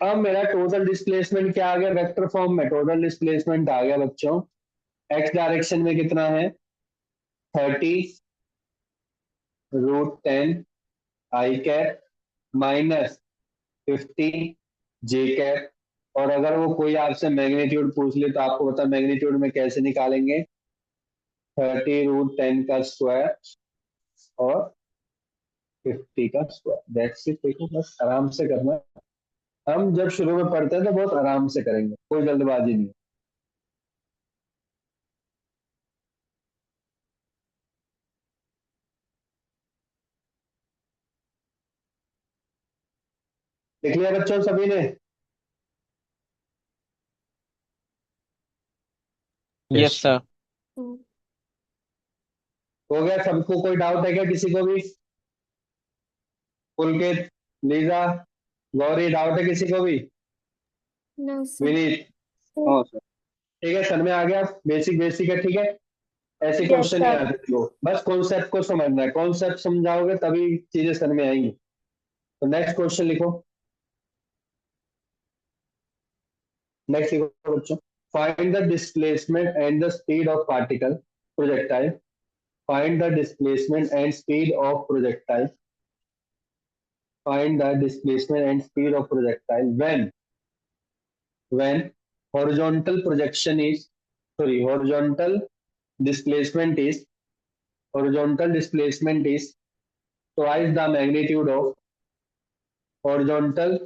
अब मेरा टोटल डिस्प्लेसमेंट क्या आ गया, वेक्टर फॉर्म में टोटल डिस्प्लेसमेंट आ गया बच्चों। एक्स डायरेक्शन में कितना है, 30√10 आई कैप माइनस 50 जे कैप। और अगर वो कोई आपसे मैग्नीट्यूड पूछ ले तो आपको पता मैग्नीट्यूड में कैसे निकालेंगे, 30√10 का स्क्वायर और 50 का स्क्वायर, दैट्स इट। देखो बस आराम से करना, हम जब शुरू में पढ़ते हैं तो बहुत आराम से करेंगे, कोई जल्दबाजी नहीं। लिख लिया बच्चों सभी ने? Yes sir. Hmm. हो गया सबको? कोई डाउट है क्या किसी को भी? पुलकित, लीजा, गौरी, डाउट है किसी को भी? No, sir. विनीत, Sir. हाँ सर, ठीक है, सर में आ गया। बेसिक बेसिक है, ठीक है। ऐसे Yes, क्वेश्चन ही sir. आते हो, बस कॉन्सेप्ट को समझना है, कॉन्सेप्ट समझाओगे तभी चीजें सर में आएंगी। तो नेक्स्ट क्वेश्चन लिखो, नेक्स्ट लिखो बच्चों। Find the displacement and the speed of particle projectile. Find the displacement and speed of projectile. Find the displacement and speed of projectile when horizontal projection is horizontal displacement is twice the magnitude of horizontal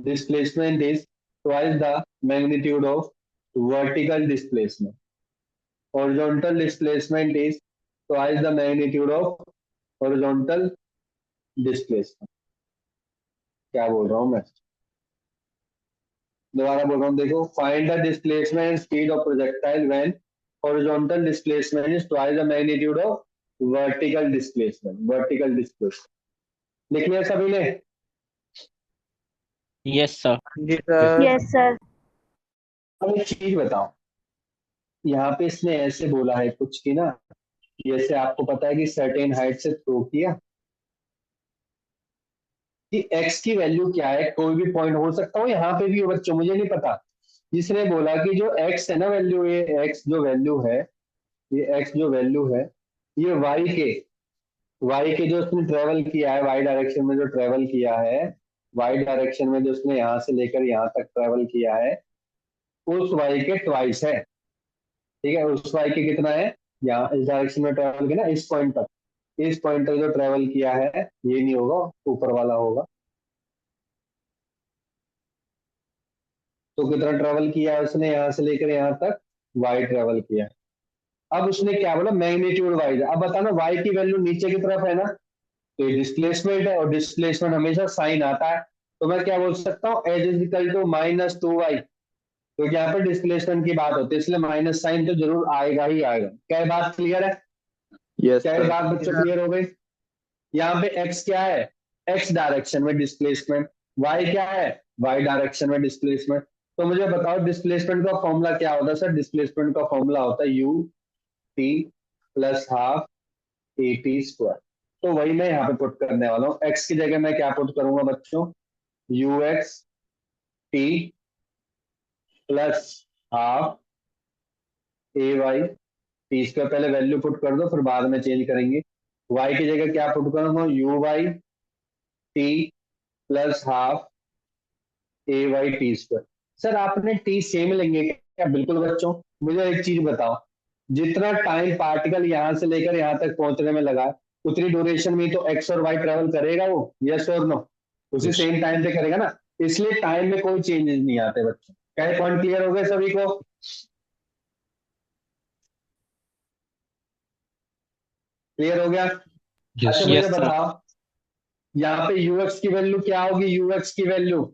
displacement is twice the magnitude of vertical displacement. Horizontal displacement is twice the magnitude of horizontal displacement. क्या बोल रहा हूं मैं, दोबारा बोल रहा हूँ, देखो। Find the displacement and speed of projectile when horizontal displacement is twice the magnitude of vertical displacement. लिख लिया सभी ने? Yes sir. जी सर। Yes sir. अब एक चीज बताओ, यहाँ पे इसने ऐसे बोला है कुछ की ना, जैसे आपको पता है कि सर्टेन हाइट से थ्रो किया कि एक्स की वैल्यू क्या है, कोई भी पॉइंट हो सकता हो, यहाँ पे भी हो बच्चों, मुझे नहीं पता। जिसने बोला कि जो एक्स है ना वैल्यू, ये एक्स जो वैल्यू है, ये एक्स जो वैल्यू है, ये वाई के जो उसने ट्रेवल किया है, वाई डायरेक्शन में जो ट्रेवल किया है, वाई डायरेक्शन में जो उसने यहाँ से लेकर यहाँ तक ट्रेवल किया है, उस वाई के ट्वाइस है। ठीक है, उस वाई के कितना है, यहाँ इस डायरेक्शन में ट्रेवल किया ना, इस पॉइंट तक, इस पॉइंट तक जो ट्रेवल किया है, ये नहीं होगा, ऊपर वाला होगा। तो कितना ट्रेवल किया है उसने यहाँ से लेकर यहाँ तक, वाई ट्रेवल किया है। अब उसने क्या बोला, मैग्नीट्यूड वाइज। अब बताना वाई की वैल्यू नीचे की तरफ है ना, तो ये डिस्प्लेसमेंट है, और डिस्प्लेसमेंट हमेशा साइन आता है। तो मैं क्या बोल सकता हूँ, as is equal to -2y, क्योंकि यहाँ पर डिस्प्लेसमेंट की बात होती है, इसलिए माइनस साइन तो जरूर आएगा ही आएगा। क्या ये बात क्लियर है? यस क्या ये सर। बात बच्चों क्लियर हो गई? यहाँ पे x क्या है, x डायरेक्शन में डिस्प्लेसमेंट, y क्या है, y डायरेक्शन में डिस्प्लेसमेंट। तो मुझे बताओ डिस्प्लेसमेंट का फॉर्मूला क्या होता है सर? डिस्प्लेसमेंट का फॉर्मूला होता है u t plus half A T square. तो वही मैं यहाँ पे पुट करने वाला हूँ। x की जगह मैं क्या पुट करूंगा बच्चों, U X T plus half A Y T square. पहले वैल्यू पुट कर दो, फिर बाद में चेंज करेंगे। y की जगह क्या पुट करूंगा, U Y T plus half A Y T square. Sir आपने टी सेम लेंगे क्या? बिल्कुल बच्चों। मुझे एक चीज बताओ, जितना टाइम पार्टिकल यहाँ से लेकर यहाँ तक पहुंचने में लगा, उतनी ड्यूरेशन में तो एक्स और वाई ट्रेवल करेगा वो, यस और नो? उसी Yes. सेम टाइम पे करेगा ना, इसलिए टाइम में कोई चेंजेस नहीं आते बच्चों। क्या पॉइंट क्लियर हो गए सभी को? क्लियर हो गया? Yes. अच्छा मुझे यस सर। बताओ, यहाँ पे यूएक्स की वैल्यू क्या होगी, यूएक्स की वैल्यू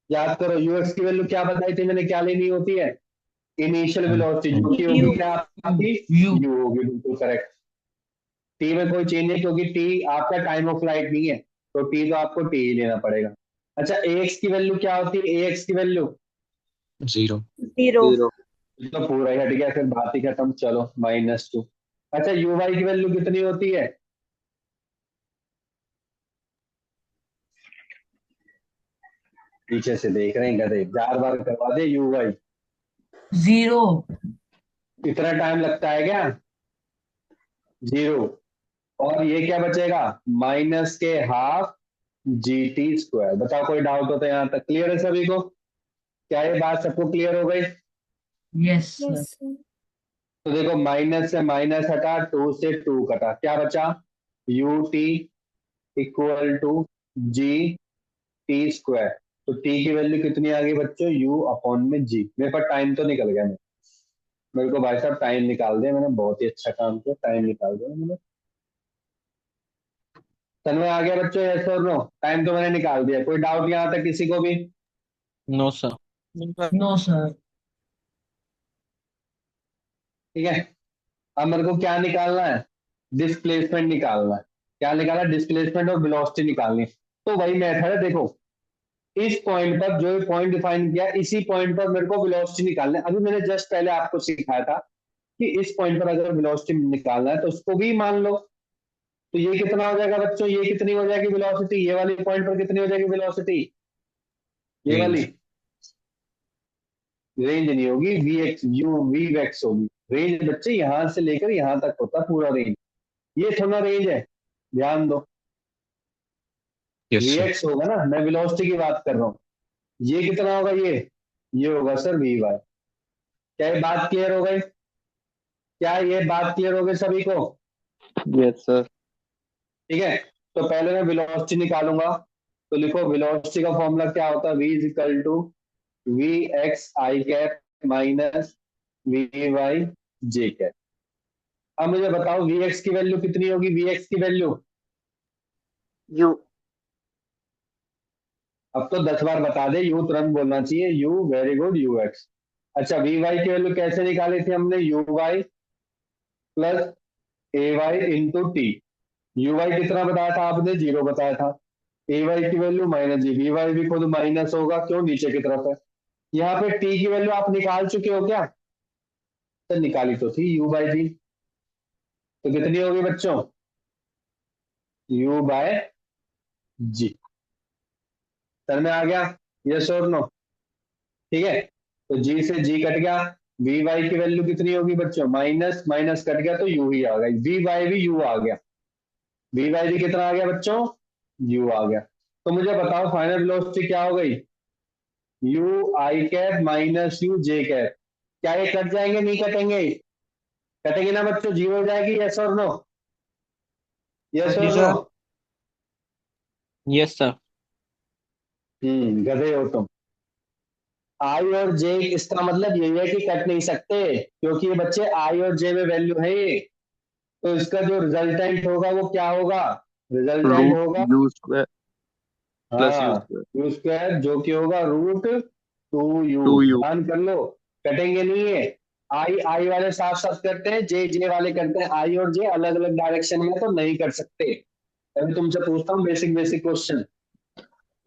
याद करो। यूएक्स की वैल्यू क्या बताई थी मैंने, क्या लेनी होती है? इनिशियल वेलोसिटी, जो कि होगी क्या आपकी, यू होगी, बिल्कुल करेक्ट। टी में कोई चेंज नहीं, क्योंकि टी आपका टाइम ऑफ फ्लाइट नहीं है, तो टी तो आपको टी ही लेना पड़ेगा। अच्छा एक्स की वैल्यू क्या होती है, एक्स की वैल्यू 0. 0। जीरो। तो पूरा ही हट गया, फिर बात ही खत्म, चलो -2। अच्छा यू वाई की वैल्यू कितनी होती है? पीछे से देख रहे हैं गधे, 4 बार करवा दे यू वाई। 0। इतना टाइम लगता है क्या? 0। और ये क्या बचेगा, माइनस के हाफ जी टी स्क्वायर। बताओ कोई डाउट हो तो? यहाँ तक क्लियर है सभी को? क्या ये बात सबको क्लियर हो गई? Yes Yes, sir. sir. तो देखो माइनस से माइनस हटा, 2 से 2 कटा, क्या बचा, U T equal to G T square. तो टी की वैल्यू कितनी आ गई बच्चों, यू अपॉन में जी। मेरे पास टाइम तो निकल गया, मेरे को भाई साहब टाइम निकाल दिया मैंने, बहुत ही अच्छा काम किया, टाइम निकाल दिया मैंने। तन्मय आ गया बच्चों, यस और नो? टाइम तो मैंने निकाल दिया, कोई डाउट यहाँ तक किसी को भी? No sir. No sir. ठीक है, अब मेरे को क्या निकालना है, डिस्प्लेसमेंट निकालना है। क्या निकालना, डिस्प्लेसमेंट और वेलोसिटी निकालनी है। तो वही मेथड है, देखो इस पॉइंट पर जो पॉइंट डिफाइन किया, इसी पॉइंट पर मेरे को वेलोसिटी निकालना है। अभी मैंने जस्ट पहले आपको सिखाया था कि इस पॉइंट पर अगर वेलोसिटी निकालना है तो उसको भी मान लो। तो ये कितना हो जाएगा बच्चों, ये कितनी हो जाएगी वेलोसिटी, ये वाली पॉइंट पर कितनी हो जाएगी वेलोसिटी, ये वाली Range. रेंज नहीं होगी, V X U V X होगी। रेंज बच्चे यहां से लेकर यहां तक होता है पूरा रेंज, ये थोड़ा रेंज है, ध्यान दो। Yes, we sir. एक्स होगा ना, मैं वेलोसिटी की बात कर रहा हूँ। ये कितना होगा, ये होगा सर वी वाई। क्या ये बात क्लियर हो गई? क्या ये बात क्लियर हो गई सभी को? Yes sir. ठीक है, तो पहले मैं वेलोसिटी निकालूंगा। तो लिखो वेलोसिटी का फॉर्मूला क्या होता है, V is equal to V X I cap minus V Y J cap. अब मुझे बताओ वी एक्स की वैल्यू कितनी होगी, वी एक्स की वैल्यू यू। अब तो 10 बार बता दे, यू तुरंत बोलना चाहिए, U, very good, U X. अच्छा वी वाई की वैल्यू कैसे निकाली थी हमने, U Y plus A Y into T. U Y कितना बताया था आपने, 0 बताया था। ए वाई की value minus G, V Y भी खुद माइनस होगा, क्यों, नीचे की तरफ है। यहाँ पे टी की वैल्यू आप निकाल चुके हो क्या? तो निकाली तो थी, यू बाय जी, तो कितनी होगी बच्चों? You bye ji. सर में आ गया, यस और नो? ठीक है, तो जी से जी कट गया, वी वाई की वैल्यू कितनी होगी बच्चों? माइनस माइनस कट गया तो यू ही आ गया, वी वाई भी यू आ गया, वी वाई भी कितना आ गया बच्चों? यू आ गया। तो मुझे बताओ फाइनल वेलोसिटी क्या हो गई? You I cap minus you J cap. क्या ये कट जाएंगे, नहीं कटेंगे? कटेंगे ना बच्चों, जीरो हो जाएगी, यस और नो? यस जी और नो? सर। Yes sir. गधे हो तुम। आई और जे इसका मतलब यही है कि कट नहीं सकते, क्योंकि ये बच्चे आई और जे में वैल्यू है ये। तो इसका जो रिजल्टेंट होगा वो क्या होगा? रिजल्टेंट रूट होगा, यू स्क्वायर प्लस यू हाँ, स्क्वायर यू स्क्वायर, जो कि होगा root two U. Two U. ध्यान कर लो, कटेंगे नहीं है। आई आई वाले साथ साथ करते हैं, जे जे वाले करते हैं, आई और जे अलग अलग डायरेक्शन में तो नहीं कर सकते। अभी तुमसे पूछता हूँ basic basic question.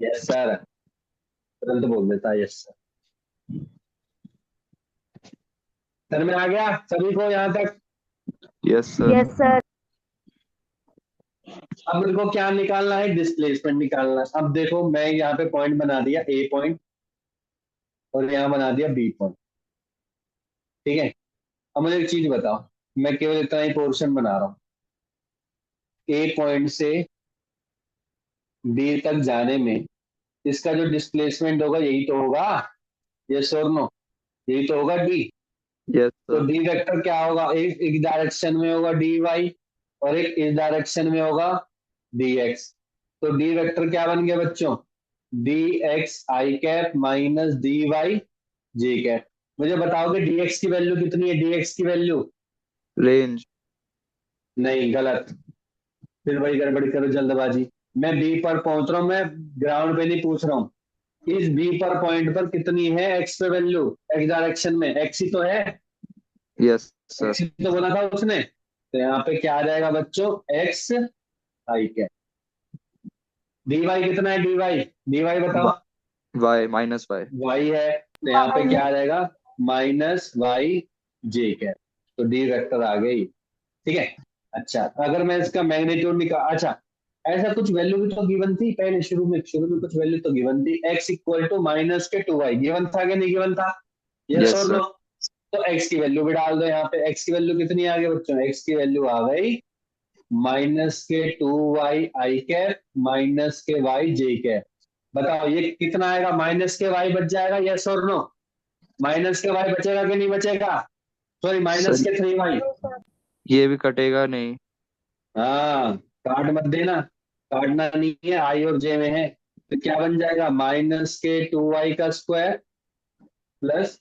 Yes sir, तुरंत बोल देता है यस सर। सर में आ गया सभी को यहाँ तक? Yes sir. Yes sir. अब मेरे को क्या निकालना है? डिस्प्लेसमेंट निकालना है। अब देखो मैं यहाँ पे पॉइंट बना दिया, ए पॉइंट, और यहाँ बना दिया बी पॉइंट। ठीक है, अब मुझे एक चीज बताओ, मैं केवल इतना ही पोर्शन बना रहा हूँ, ए पॉइंट से बी तक जाने में इसका जो डिस्प्लेसमेंट होगा यही तो होगा, यस और नो? यही तो होगा डी। यस तो सर। डी वेक्टर क्या होगा? एक एक डायरेक्शन में होगा डी वाई, और एक इस डायरेक्शन में होगा डी एक्स। तो डी वेक्टर क्या बन गया बच्चों? D x I cap minus D Y J cap. मुझे बताओगे डी एक्स की वैल्यू कितनी है? डी एक्स की वैल्यू, रेंज। नहीं, गलत। फिर वही गड़बड़ी करो, जल्दबाजी। मैं बी पर पहुंच रहा हूं, मैं ग्राउंड पे नहीं पूछ रहा हूँ। इस बी पर पॉइंट पर कितनी है एक्स पे वैल्यू? एक्स डायरेक्शन में एक्स ही तो है, यस सर। एक्स ही तो बोला था उसने। तो यहाँ पे क्या आ जाएगा बच्चों? X I cap. D Y कितना है? डी वाई बताओ। Y minus Y. वाई है, तो यहाँ पे क्या आ जाएगा? Minus Y J cap. तो डी वेक्टर आ गई। ठीक है, अच्छा अगर मैं इसका मैग्नीट्यूड निकाल, अच्छा ऐसा कुछ वैल्यू भी तो गिवन थी पहले, शुरू में कुछ वैल्यू तो गिवन थी, x equal to minus K two Y, given था कि नहीं गिवन था? यस यस और सर। नो? तो x की वैल्यू भी डाल दो यहाँ पे। x की वैल्यू कितनी आ गई बच्चों? x की वैल्यू आ गई minus K two Y I cap minus K Y J cap. बताओ ये कितना आएगा? माइनस के वाई बच जाएगा, यस और नो? माइनस के वाई बचेगा कि नहीं बचेगा? सॉरी, माइनस सर के थ्री वाई। ये भी कटेगा नहीं। हाँ, काट मत देना, काटना नहीं है, आई और जे में है। तो क्या बन जाएगा? माइनस के टू वाई का square plus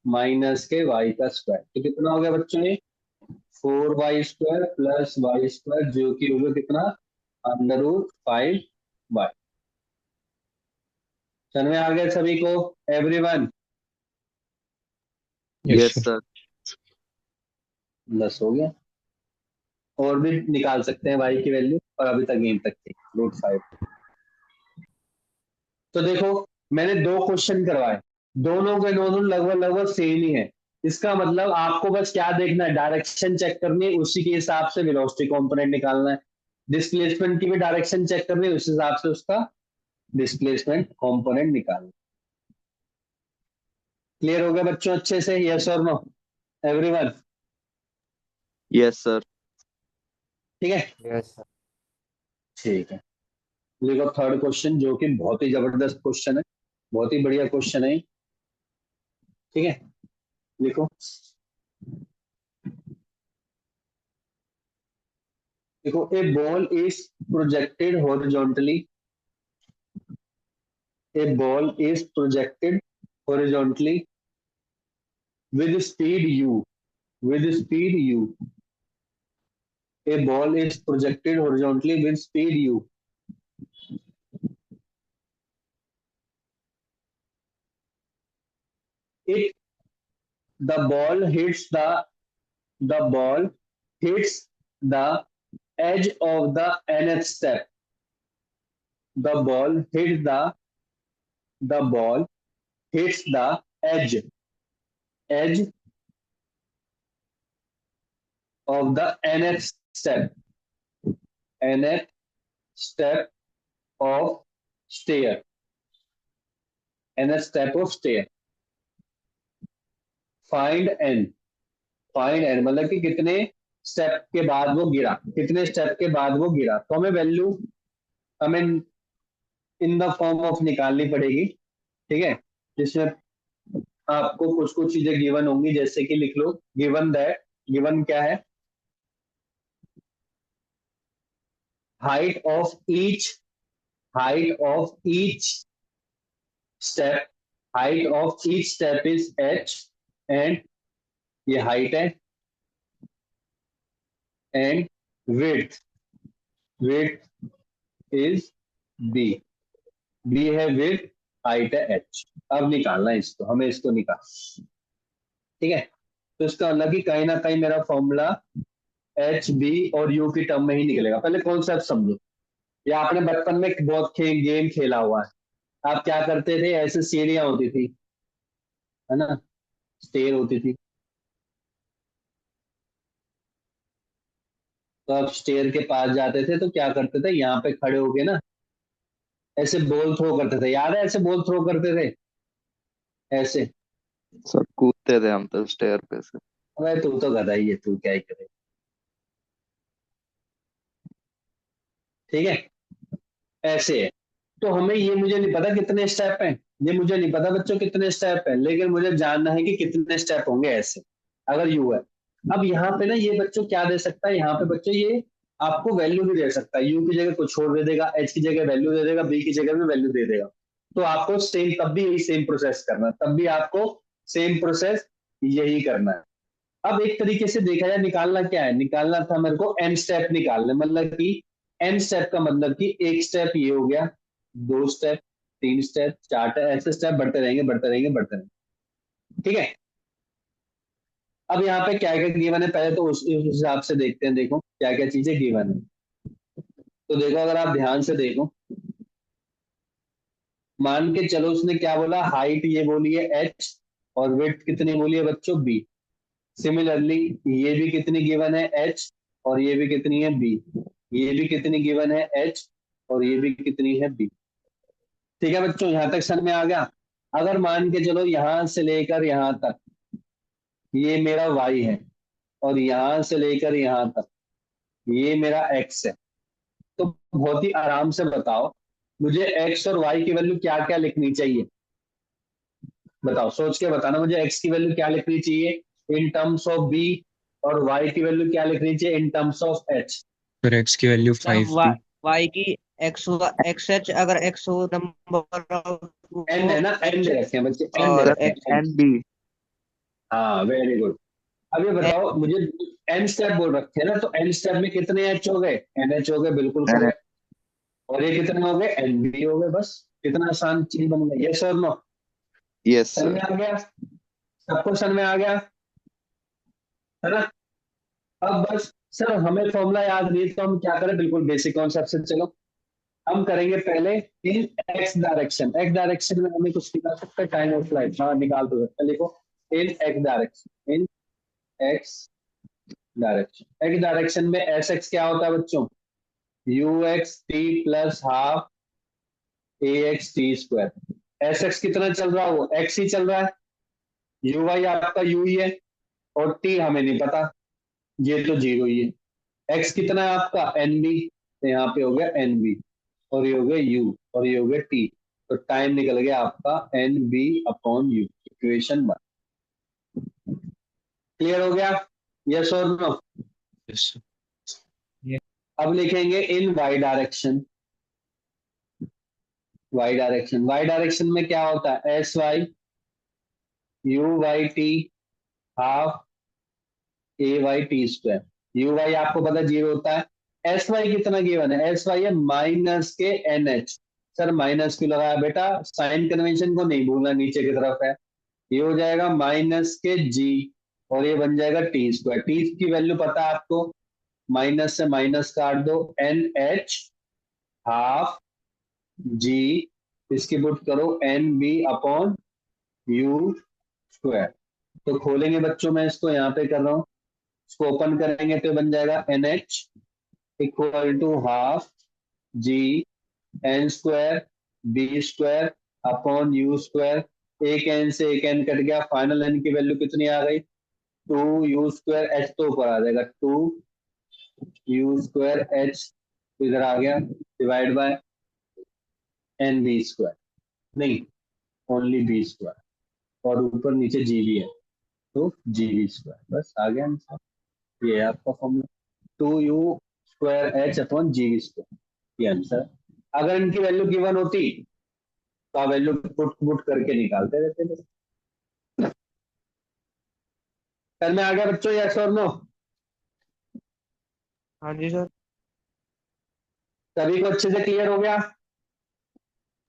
minus K Y का स्क्वायर। तो कितना हो गया बच्चों? ये four Y square plus Y square, जो कि होगा कितना? Under root five Y. समझ में आ गया सभी को? Everyone? Yes yes sir. Sir. Plus हो गया। और भी निकाल सकते हैं वाई की वैल्यू, और अभी तक यहीं तक थी, रूट फाइव। तो देखो मैंने दो क्वेश्चन करवाए, दोनों के दोनों लगभग लगभग सेम ही है। इसका मतलब आपको बस क्या देखना है? डायरेक्शन चेक करनी है, उसी के हिसाब से वेलोसिटी कंपोनेंट निकालना है। डिस्प्लेसमेंट की भी डायरेक्शन चेक करनी है, उस हिसाब से उसका डिस्प्लेसमेंट कंपोनेंट निकालना। क्लियर हो गया बच्चों अच्छे से? यस और नो एवरीवन? Yes sir. ठीक है, यस सर। ठीक है। देखो थर्ड क्वेश्चन, जो कि बहुत ही जबरदस्त क्वेश्चन है, बहुत ही बढ़िया क्वेश्चन है। ठीक है, लिखो। देखो, a ball is projected horizontally, a ball is projected horizontally with speed u, with speed u. A ball is projected horizontally with speed u. It the ball hits the ball hits the edge of the nth step. the ball hits the ball hits the edge of the nth step of stair nth step of stair find n मतलब कि कितने स्टेप के बाद वो गिरा, कितने स्टेप के बाद वो गिरा। तो हमें वैल्यू हमें इन द फॉर्म ऑफ निकालनी पड़ेगी, ठीक है, जिसमें आपको कुछ कुछ चीजें गिवन होंगी, जैसे कि लिख लो गिवन क्या है, height of each step is h and ये हाइट है, एंड width इज b है width, हाइट है h। अब निकालना है इसको, हमें इसको निकालना, ठीक है। तो इसका मतलब कि कहीं ना कहीं मेरा फॉर्मूला एच बी और यू की टर्म में ही निकलेगा। पहले कॉन्सेप्ट समझो, या आपने बचपन में बहुत गेम खेला हुआ है। आप क्या करते थे, ऐसे सीढ़ियां होती थी, है ना, स्टेयर होती थी, तो आप स्टेयर के पास जाते थे तो क्या करते थे, यहाँ पे खड़े होके ना ऐसे बॉल थ्रो करते थे, याद है ऐसे बॉल थ्रो करते थे ऐसे। सर कूदते थे हम तो स्टेयर पे से। अरे तू तो गधा ही है, तू क्या ही करे, ठीक है, ऐसे है। तो हमें ये मुझे नहीं पता कितने स्टेप हैं, ये मुझे नहीं पता बच्चों कितने स्टेप हैं, लेकिन मुझे जानना है कि कितने स्टेप होंगे ऐसे, अगर यू है। अब यहाँ पे ना ये बच्चों क्या दे सकता है, यहाँ पे बच्चों ये आपको वैल्यू भी दे सकता है, यू की जगह कुछ और दे देगा, एच की जगह वैल्यू दे देगा, बी की जगह भी वैल्यू दे देगा। तो आपको सेम तब भी यही सेम प्रोसेस करना है, तब भी आपको सेम प्रोसेस यही करना है। अब एक तरीके से देखा जाए, निकालना क्या है, निकालना था मेरे को एन स्टेप निकालने, मतलब कि एन स्टेप का मतलब कि एक स्टेप ये हो गया, दो स्टेप, तीन स्टेप, चार स्टेप, ऐसे स्टेप बढ़ते रहेंगे बढ़ते रहेंगे बढ़ते रहेंगे, ठीक है। अब यहाँ पे क्या क्या गिवन है, पहले तो उस हिसाब से देखते हैं, देखो क्या क्या चीजें गिवन है। तो देखो अगर आप ध्यान से देखो, मान के चलो उसने क्या बोला, हाइट ये बोली है h और विड्थ कितनी बोली है बच्चों b। सिमिलरली ये भी कितनी गिवन है h और ये भी कितनी है b, ये भी कितनी गिवन है h और ये भी कितनी है b। ठीक है बच्चों, यहां तक समझ में आ गया। अगर मान के चलो यहां से लेकर यहां तक ये मेरा y है और यहां से लेकर यहां तक ये मेरा x है, तो बहुत ही आराम से बताओ मुझे x और y की वैल्यू क्या क्या लिखनी चाहिए, बताओ सोच के बताना मुझे x की वैल्यू क्या लिखनी चाहिए इन टर्म्स ऑफ b और y की वैल्यू क्या लिखनी चाहिए इन टर्म्स ऑफ h। फिर x की वैल्यू सर 5b। y की एक्स एच, अगर एक्स हो नंबर ऑफ n है ना, n दे रखे हैं बच्चे, n दे और रखे एक्स हैं n। And B. हाँ वेरी गुड। अब ये बताओ मुझे n स्टेप बोल रखे हैं ना, तो n स्टेप में कितने h हो गए, n h हो गए, बिल्कुल करेक्ट। और ये कितने हो गए, n b हो गए, बस कितना आसान चीज बन गई, यस और नो, यस समझ सर। में आ गया, सबको समझ में आ गया, है ना। अब बस सर हमें फॉर्मूला याद नहीं तो हम क्या करें, बिल्कुल बेसिक कॉन्सेप्ट से चलो हम करेंगे पहले इन एक्स डायरेक्शन में हमें कुछ निकाल सकते हैं, टाइम ऑफ फ्लाइट, हाँ निकाल दो सकते, लिखो इन एक्स डायरेक्शन में एस एक्स क्या होता है बच्चों, U X T plus half A X T square. S x कितना चल रहा है, वो एक्स ही चल रहा है, यू वाई आपका यू ही है, और टी हमें नहीं पता, ये तो जीरो ही है। एक्स कितना है आपका एन बी, तो यहाँ पे हो गया एन बी, और ये हो गया यू, और ये हो गया टी, तो टाइम निकल गया आपका N B upon U, equation 1। Clear हो गया, यस और नो। Yes sir. अब लिखेंगे इन वाई डायरेक्शन में क्या होता है, S Y U Y T half A Y T square. U Y आपको पता जीरो होता है। एस वाई कितना गिवन है, एस वाई है minus K N H. Sir minus क्यों लगाया बेटा, साइन कन्वेंशन को नहीं भूलना, नीचे की तरफ है, ये हो जाएगा माइनस के जी और ये बन जाएगा टी स्क्वायर। टी की वैल्यू पता है आपको, माइनस से माइनस काट दो, एन एच हाफ जी, इसकी पुट करो N B upon U square. तो खोलेंगे बच्चों, मैं इसको यहाँ पे कर रहा हूँ, इसको ओपन करेंगे तो बन जाएगा N H equal to half G N square B square upon U square. एक एन से एक एन कट गया, फाइनल एन की वैल्यू कितनी आ गई? 2u स्क्वायर एच तो ऊपर आ जाएगा, 2u स्क्वायर एच इधर आ गया, divide by N B square, नहीं ओनली बी स्क्वायर, और ऊपर नीचे जी भी है तो जी बी स्क्वायर, बस आ गया आंसर। ये है आपका formula, 2u square H upon G B square, ये आंसर। अगर इनकी वैल्यू गिवन होती तो आप वैल्यू पुट पुट करके निकालते रहते थे। कल में आ गया बच्चों, यस और नो? हाँ जी सर। सभी को अच्छे से क्लियर हो गया?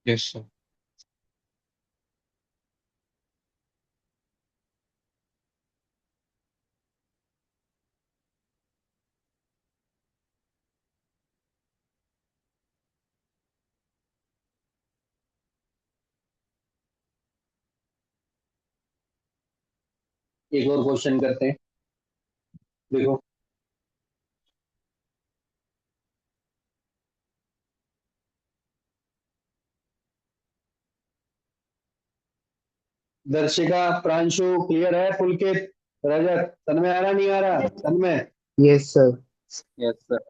Yes, sir. एक और क्वेश्चन करते हैं, देखो। दर्शिका, प्रांशु, क्लियर है? पुलकित, रजत, तन्मय आ रहा नहीं आ रहा? Tanmay, yes sir. Yes sir.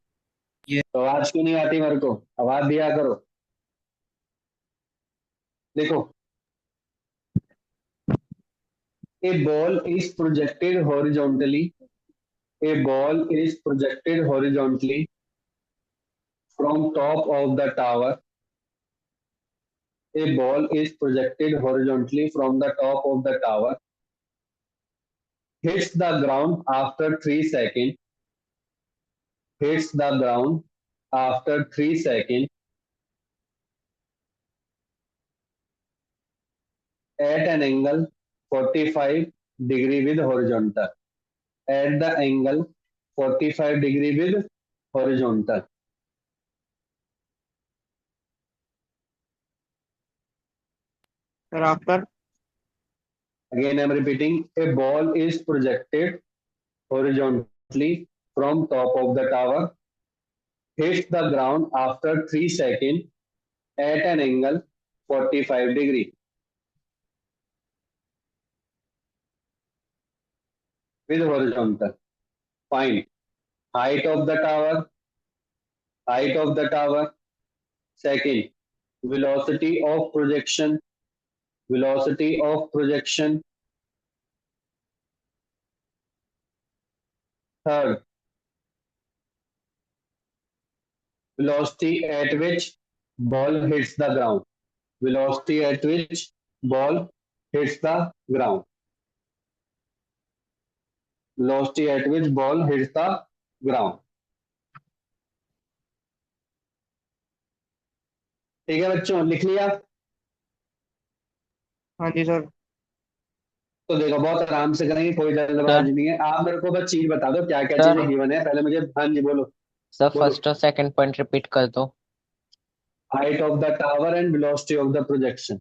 Yes. तो आवाज क्यों नहीं आती मेरे को? आवाज दिया करो। देखो, a ball is projected horizontally, a ball is projected horizontally from top of the tower, a ball is projected horizontally from the top of the tower, hits the ground after 3 seconds, hits the ground after 3 seconds at an angle 45 degree with horizontal, at the angle 45 degree with horizontal. Sir after. Again I am repeating, a ball is projected horizontally from top of the tower, hits the ground after 3 seconds at an angle 45 degree with horizontal. Find height of the tower, height of the tower. Second, velocity of projection, velocity of projection. Third, velocity at which ball hits the ground, velocity at which ball hits the ground, velocity at which ball hits the ground. ठीक है बच्चों, लिख लिया? हाँ जी सर। तो देखो, बहुत आराम से करेंगे, कोई जल्दबाजी नहीं है। आप मेरे को बस चीज बता दो क्या क्या चीजें गिवन है, पहले मुझे। हाँ जी बोलो। सर बोलो। फर्स्ट और सेकंड पॉइंट रिपीट कर दो। Height of the tower and velocity of the projection.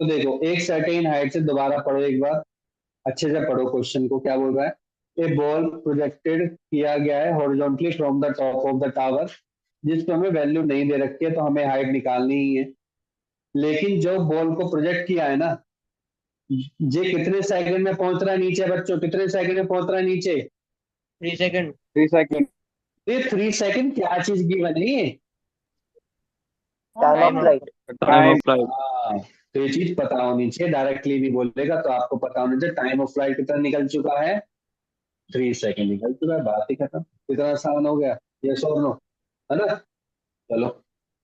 तो देखो, एक सर्टेन हाइट से, दोबारा पढ़ो एक बार, अच्छे से पढ़ो क्वेश्चन को, क्या बोल रहा है। ए बॉल प्रोजेक्टेड किया गया है horizontally from the top of the tower, जिसको हमें वैल्यू नहीं दे रखी है, तो हमें हाइट निकालनी ही है। लेकिन जो बॉल को प्रोजेक्ट किया है ना, ये कितने सेकंड में पहुंच रहा है नीचे बच्चों? कितने सेकंड में पहुंच रहा है नीचे? 3 सेकंड। 3 सेकंड। ये 3 सेकंड क्या चीज की बनी है? Time of flight. Time of flight. हाँ, तो ये चीज पता होनी चाहिए। डायरेक्टली भी बोलेगा तो आपको पता होना चाहिए टाइम ऑफ फ्लाइट कितना निकल चुका है, 3 सेकंड निकल चुका है, बात ही खत्म। कितना आसान हो गया, यस और नो, है ना? चलो,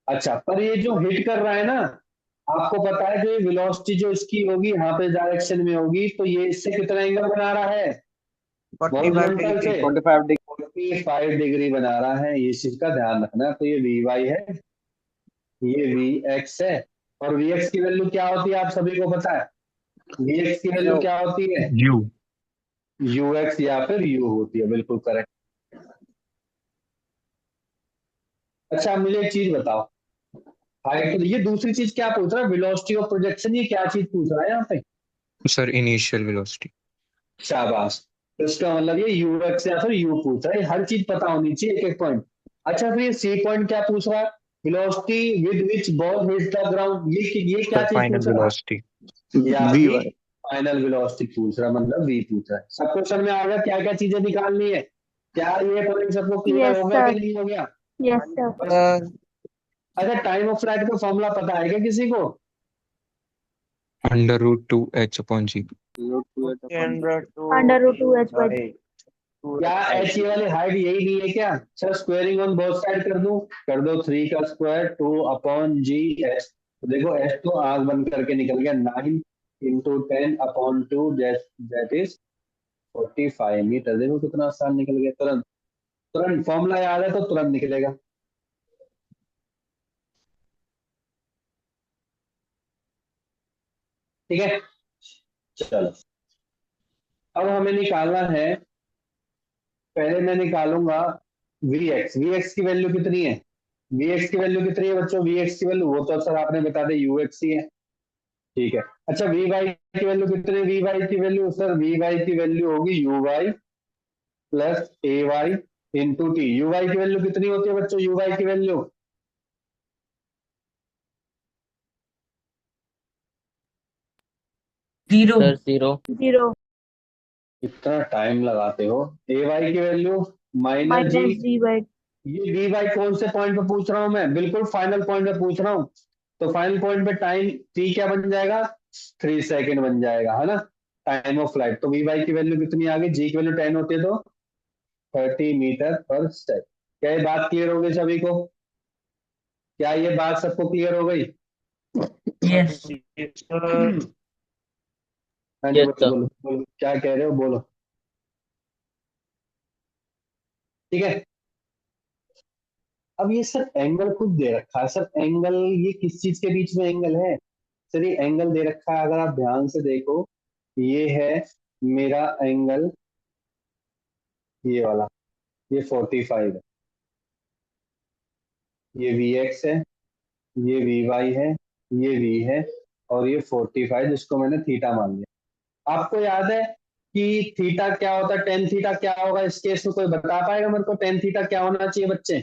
अच्छा, पर ये जो हिट कर रहा है ना, आपको पता है जो वेलोसिटी जो इसकी होगी यहाँ पे डायरेक्शन में होगी, तो ये इससे कितना एंगल बना रहा है? 45 हॉरिजॉन्टल से डिग्री। 45 डिग्री बना रहा है, ये चीज का ध्यान रखना। तो ये वी वाई है, ये वी एक्स है, और वी एक्स की वैल्यू क्या होती है आप सभी को पता है? वी एक्स की वैल्यू क्या होती है? U. यू एक्स या फिर यू होती है, बिल्कुल करेक्ट। अच्छा मुझे एक चीज बताओ, हाइट, ये दूसरी चीज क्या पूछ रहा है, वेलोसिटी ऑफ प्रोजेक्शन, ये क्या चीज पूछ रहा है यहाँ पे? Sir initial velocity. शाबाश। तो इसका मतलब ये यूएक्स या फिर यू पूछ रहा है, हर चीज पता होनी चाहिए, एक एक पॉइंट। अच्छा फिर ये सी पॉइंट क्या पूछ रहा है, velocity with which ball hits the ground, ये क्या सर चीज फाइनल पूछ रहा वेलोसिटी। है? ये वी आपकी वाई। फाइनल वेलोसिटी पूछ रहा है, मतलब वी पूछ रहा है। सब क्वेश्चन में आ गया क्या क्या चीजें निकालनी है? क्या ये पॉइंट सबको क्लियर Yes, हो गया sir. कि नहीं हो गया? Yes, sir. अच्छा टाइम ऑफ फ्लाइट का फॉर्मूला पता है क्या किसी को? √2h/g। Under root 2h by क्या एच ये वाली हाइट यही नहीं है क्या? Sir squaring on both side कर दो 3 का स्क्वायर 2/g एच। तो देखो एच तो आग बंद करके निकल गया, 9 इंटू 10/2 दैट इज 45 मीटर। देखो कितना आसान निकल गया, तुरंत तुरंत फॉर्मूला याद है तो तुरंत निकलेगा। ठीक है, चलो अब हमें निकालना है, पहले मैं निकालूंगा वी एक्स की वैल्यू कितनी है? वी एक्स की वैल्यू कितनी है बच्चों? वी एक्स की वैल्यू वो तो सर आपने बता दिया यू एक्स ही है, ठीक है। अच्छा वी वाई की वैल्यू कितनी है? वी वाई की वैल्यू सर, वी वाई की वैल्यू होगी U Y plus A Y into T. U Y की वैल्यू कितनी होती है बच्चों? यू वाई की वैल्यू 0. सर 0। 0 इतना टाइम लगाते हो। ए वाई की value minus G. minus g by ये वी वाई कौन से पॉइंट पे पूछ रहा हूं मैं? बिल्कुल फाइनल पॉइंट पे पूछ रहा हूं। तो फाइनल पॉइंट पे टाइम टी क्या बन जाएगा? 3 सेकेंड बन जाएगा, है ना, टाइम ऑफ फ्लाइट। तो वी वाई की वैल्यू कितनी आ गई? जी की वैल्यू 10 होती है तो 30 मीटर पर सेकेंड। क्या ये बात क्लियर हो गई सभी को? क्या ये बात सबको क्लियर हो गई? Yes. हाँ जी यस बोलो सर। बोलो बोलो, क्या कह रहे हो बोलो। ठीक है, अब ये सर एंगल खुद दे रखा है सर, एंगल ये किस चीज के बीच में एंगल है? सर ये एंगल दे रखा है, अगर आप ध्यान से देखो, ये है मेरा एंगल, ये वाला, ये 45 है, ये वी एक्स है, ये वी वाई है, ये वी है, और ये 45 जिसको मैंने थीटा मान लिया। आपको याद है कि थीटा क्या होता है, टेन थीटा क्या होगा इस केस में? कोई बता पाएगा मेरे को टेन थीटा क्या होना चाहिए बच्चे?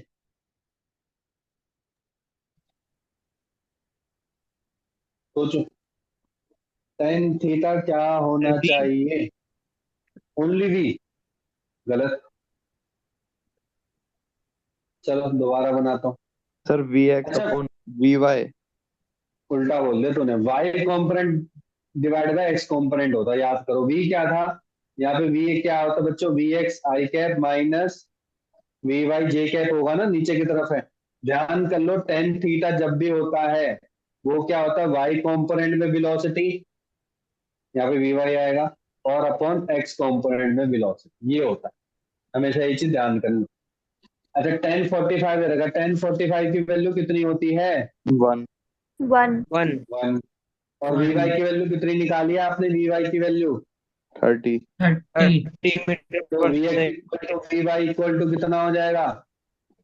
सोचो, टेन थीटा क्या होना चाहिए? Only V? गलत। चलो दोबारा बनाता हूँ। सर वी एक्स अच्छा अपॉन वी वाई। उल्टा बोल दिया तूने, Y component divide by X component होता है, याद करो। वी क्या था यहाँ पे? वी क्या होता है बच्चों? V X I cap minus V Y J cap होगा ना, नीचे की तरफ है। ध्यान कर लो, टेन थीटा जब भी होता है वो क्या होता है? वाई कॉम्पोनेंट में वेलोसिटी, यहाँ पे वी वाई आएगा, और अपॉन एक्स कॉम्पोनेंट में वेलोसिटी, ये होता है। हमेशा ये चीज ध्यान करनी। अच्छा 1045 रहेगा, 1045 की वैल्यू कितनी होती है? 1। 1 1। और वी वाई की वैल्यू कितनी निकाली है आपने? वी वाई की वैल्यू 30। 30. तो V X equal to V Y equal to कितना हो जाएगा?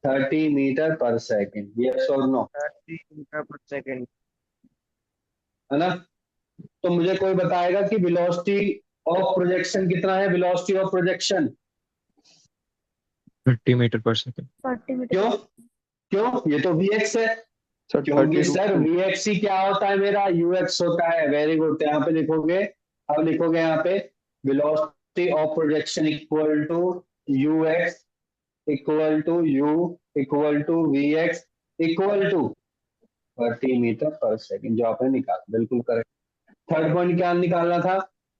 30 मीटर पर सेकेंड। यस और नो? 30 metre per second. है ना? तो मुझे कोई बताएगा कि वेलोसिटी ऑफ प्रोजेक्शन कितना है? Velocity of projection 30 metre per second. 40 meter क्यों? क्यों? ये तो वी एक्स है। सर क्योंकि 30 सर √2। वी एक्स ही क्या होता है मेरा? यू एक्स होता है। वेरी गुड, यहाँ पे लिखोगे, अब लिखोगे यहाँ पे velocity of projection equal to U X equal to U equal to V X equal to 30 metre per second, जो आपने निकाला बिल्कुल करेक्ट। थर्ड पॉइंट क्या निकालना था?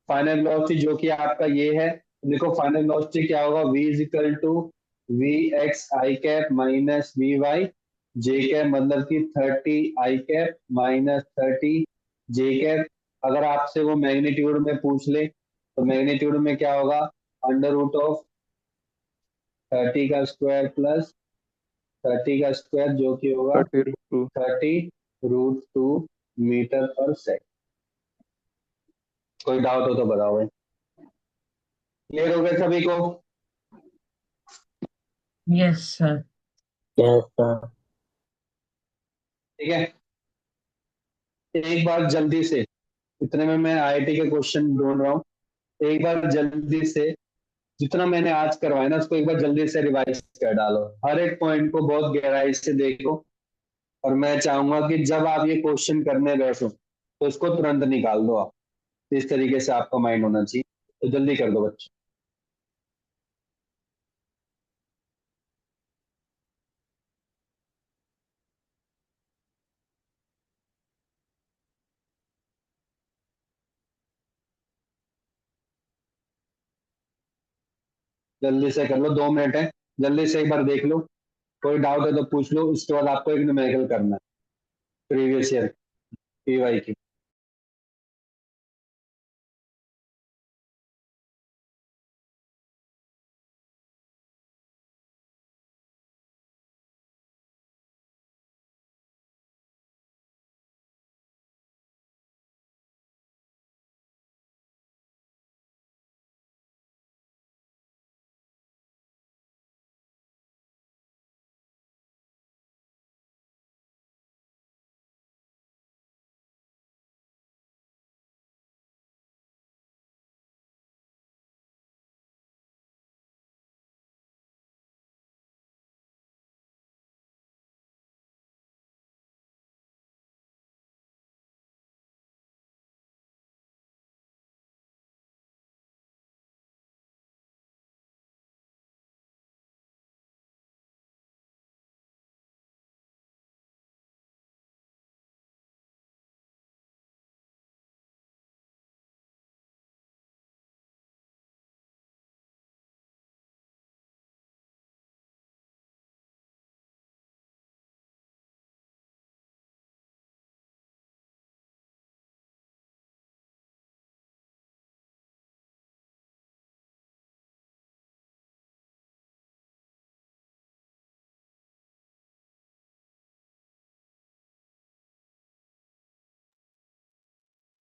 फाइनल वेलोसिटी, जो कि आपका ये है। देखो फाइनल वेलोसिटी क्या होगा? v is equal to V X I cap minus V Y J cap, मतलब कि 30 I cap minus 30 J cap. अगर आपसे वो मैग्नीट्यूड में पूछ ले तो मैग्नीट्यूड में क्या होगा? अंडर रूट ऑफ 30 का स्क्वायर प्लस 30 का स्क्वायर, जो कि होगा 30 √2। 30 √2 मीटर पर सेकेंड। कोई डाउट हो तो बताओ भाई। क्लियर हो गया सभी को? Yes, sir. Yes sir. ठीक है, एक बार जल्दी से, इतने में मैं आईआईटी के क्वेश्चन ढूंढ रहा हूँ, एक बार जल्दी से जितना मैंने आज करवाया ना उसको एक बार जल्दी से रिवाइज कर डालो, हर एक पॉइंट को बहुत गहराई से देखो। और मैं चाहूंगा कि जब आप ये क्वेश्चन करने बैठो तो उसको तुरंत निकाल दो आप, इस तरीके से आपका माइंड होना चाहिए। तो जल्दी कर दो बच्चे। जल्दी से कर लो, 2 मिनट है, जल्दी से एक बार देख लो, कोई डाउट है तो पूछ लो। उसके बाद आपको एक न्यूमेरिकल करना है, प्रीवियस ईयर पीवाई की।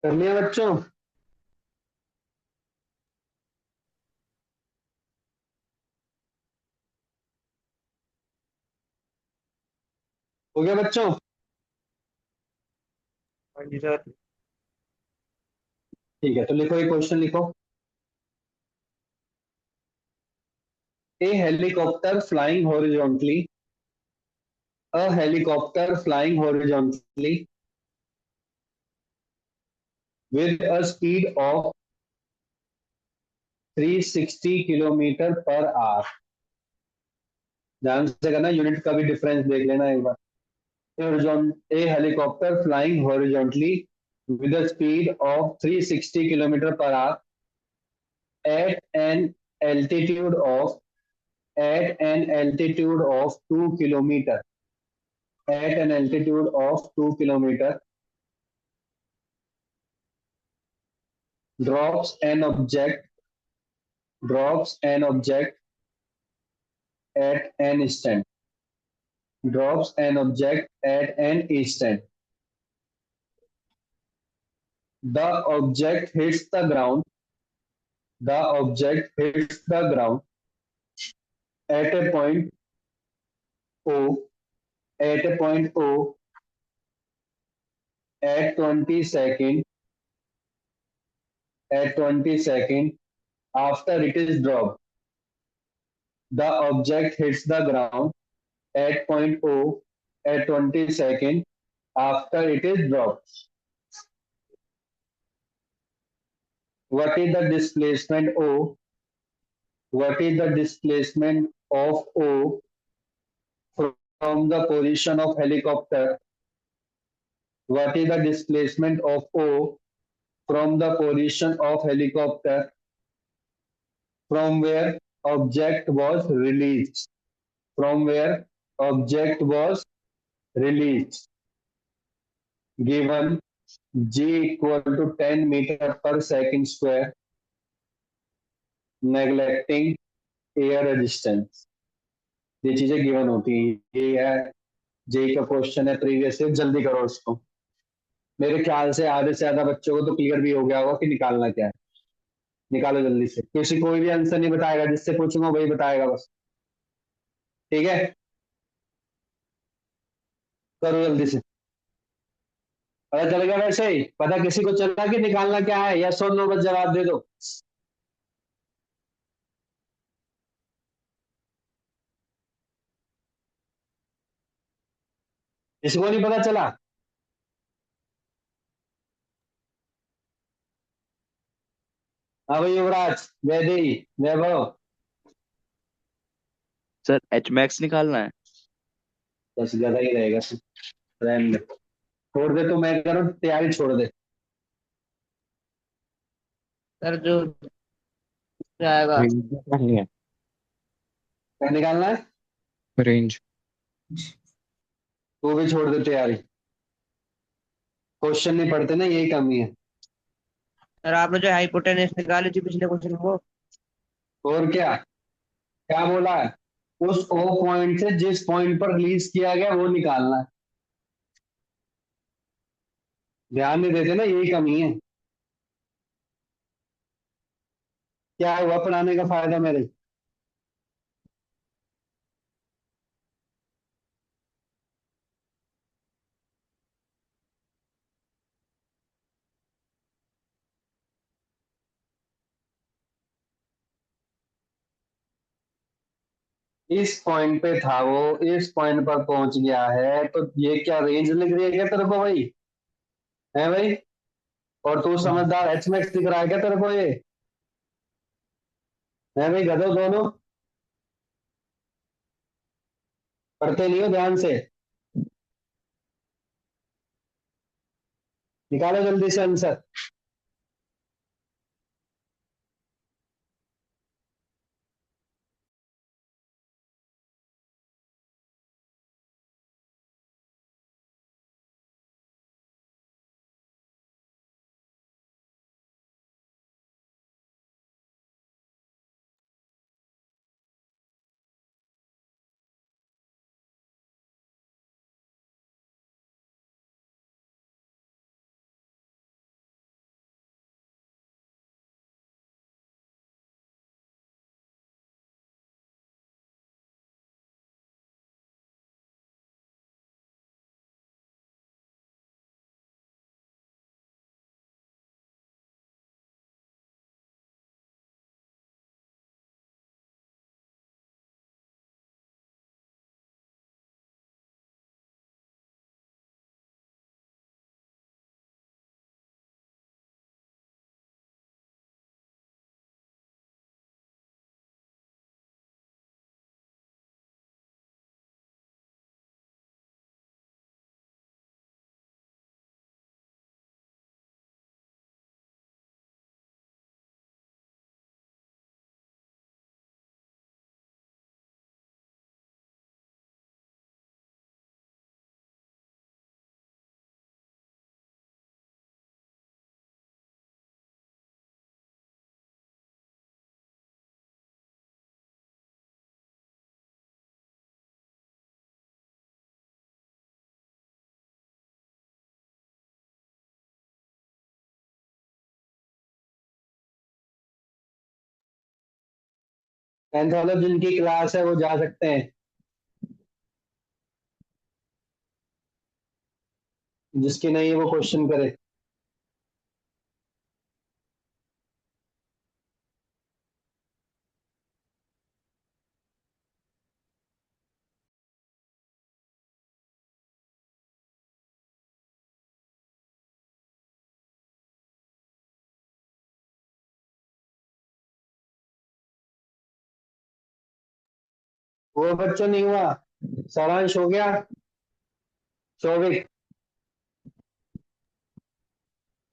कर लिया बच्चों? हो गया बच्चों? हाँ जी सर। ठीक है, तो लिखो, एक क्वेश्चन लिखो। A helicopter flying horizontally, a helicopter flying horizontally with a speed of 360 kilometre per hour. ध्यान से करना, यूनिट का भी डिफरेंस देख लेना एक बार। A helicopter flying horizontally with a speed of 360 kilometer per hour at an altitude of 2 kilometer, at an altitude of 2 kilometer, drops an object at an instant, drops an object at an instant. The object hits the ground. The object hits the ground at a point O. At a point O at 20 second. At 20 second after it is dropped. The object hits the ground at point O at 20 second after it is dropped. What is the displacement O? What is the displacement of O from the position of helicopter? What is the displacement of O from the position of helicopter from where object was released? From where object was released? Given G equal to 10 meter per second square, neglecting air resistance. ये चीजें गिवन होती हैं। ये है जेई का क्वेश्चन है प्रीवियस से, जल्दी करो उसको। मेरे ख्याल से आधे से ज्यादा बच्चों को तो क्लियर भी हो गया होगा कि निकालना क्या है। निकालो जल्दी से, किसी कोई भी आंसर नहीं बताएगा, जिससे पूछूंगा वही बताएगा बस। ठीक है, करो जल्दी से। पता चल गया? वैसे ही पता किसी को चला कि निकालना क्या है? या 100 नो बस जवाब दे दो। किसी को नहीं पता चला? हाँ भाई, युवराज, वैदेही, वैभव। सर एच मैक्स निकालना है। बस गधा ही रहेगा। रहने दे। छोड़ दे, तो मैं करूँ तैयारी, छोड़ दे। सर जो जाएगा। रेंज निकालनी है। क्या निकालना है? रेंज। तू भी छोड़ दे तैयारी। क्वेश्चन नहीं पढ़ते ना, यही कमी है। सर आपने जो हाइपोटेनस निकाली थी पिछले क्वेश्चन को। और क्या? क्या बोला है? उस ओ पॉइंट से जिस पॉइंट पर रिलीज किया गया वो निकालना है। ध्यान नहीं देते ना, यही कमी है। क्या हुआ पढ़ाने का फायदा मेरे? इस पॉइंट पे था वो, इस पॉइंट पर पहुंच गया है, तो ये क्या रेंज लिख रही है क्या तेरे को भाई? है भाई? और तू समझदार, एच मैक्स दिख रहा है क्या तेरे को ये? है भाई गधो दोनों? पढ़ते नहीं हो ध्यान से? निकालो जल्दी से आंसर। टेंथ वाले जिनकी क्लास है वो जा सकते हैं, जिसकी नहीं है वो क्वेश्चन करे। वो बच्चों नहीं हुआ? सारांश हो गया? सौविक?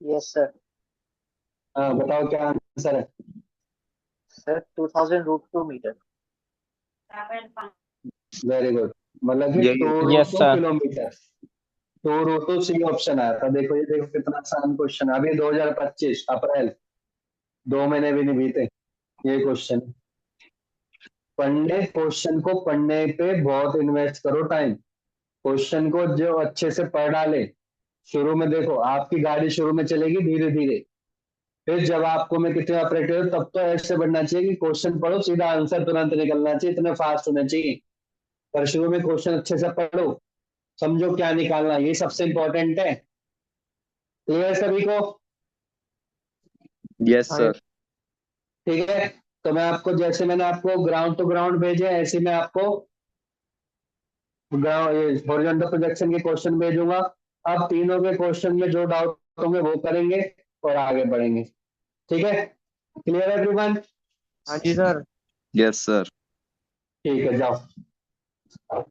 Yes sir. हाँ बताओ क्या आंसर है? Sir 2000√2 metre. Very good. मतलब कि यही टू होता root yes two sir. Kilometre. Two root two C option आया था। देखो, ये देखो कितना आसान क्वेश्चन है। अभी 2025 अप्रैल, 2 महीने भी नहीं बीते, ये क्वेश्चन। पढ़ने, क्वेश्चन को पढ़ने पे बहुत इन्वेस्ट करो टाइम। क्वेश्चन को जो अच्छे से पढ़ डाले, शुरू में देखो आपकी गाड़ी शुरू में चलेगी धीरे धीरे, फिर जब आपको मैं कितने ऑपरेटर हूँ तब तो ऐसे बढ़ना चाहिए कि क्वेश्चन पढ़ो सीधा आंसर तुरंत निकलना चाहिए, इतने फास्ट होना चाहिए। पर शुरू में क्वेश्चन अच्छे से पढ़ो, समझो क्या निकालना है, ये सबसे इंपॉर्टेंट है। क्लियर सभी को? यस हाँ, सर। ठीक है, तो मैं आपको जैसे मैंने आपको ग्राउंड टू ग्राउंड भेजे ऐसे मैं आपको हॉरिजॉन्टल प्रोजेक्शन के क्वेश्चन भेजूंगा। अब तीनों के क्वेश्चन में जो डाउट होंगे वो करेंगे और आगे बढ़ेंगे। ठीक है, क्लियर एवरीवन? हाँ जी सर। Yes sir. ठीक है, जाओ।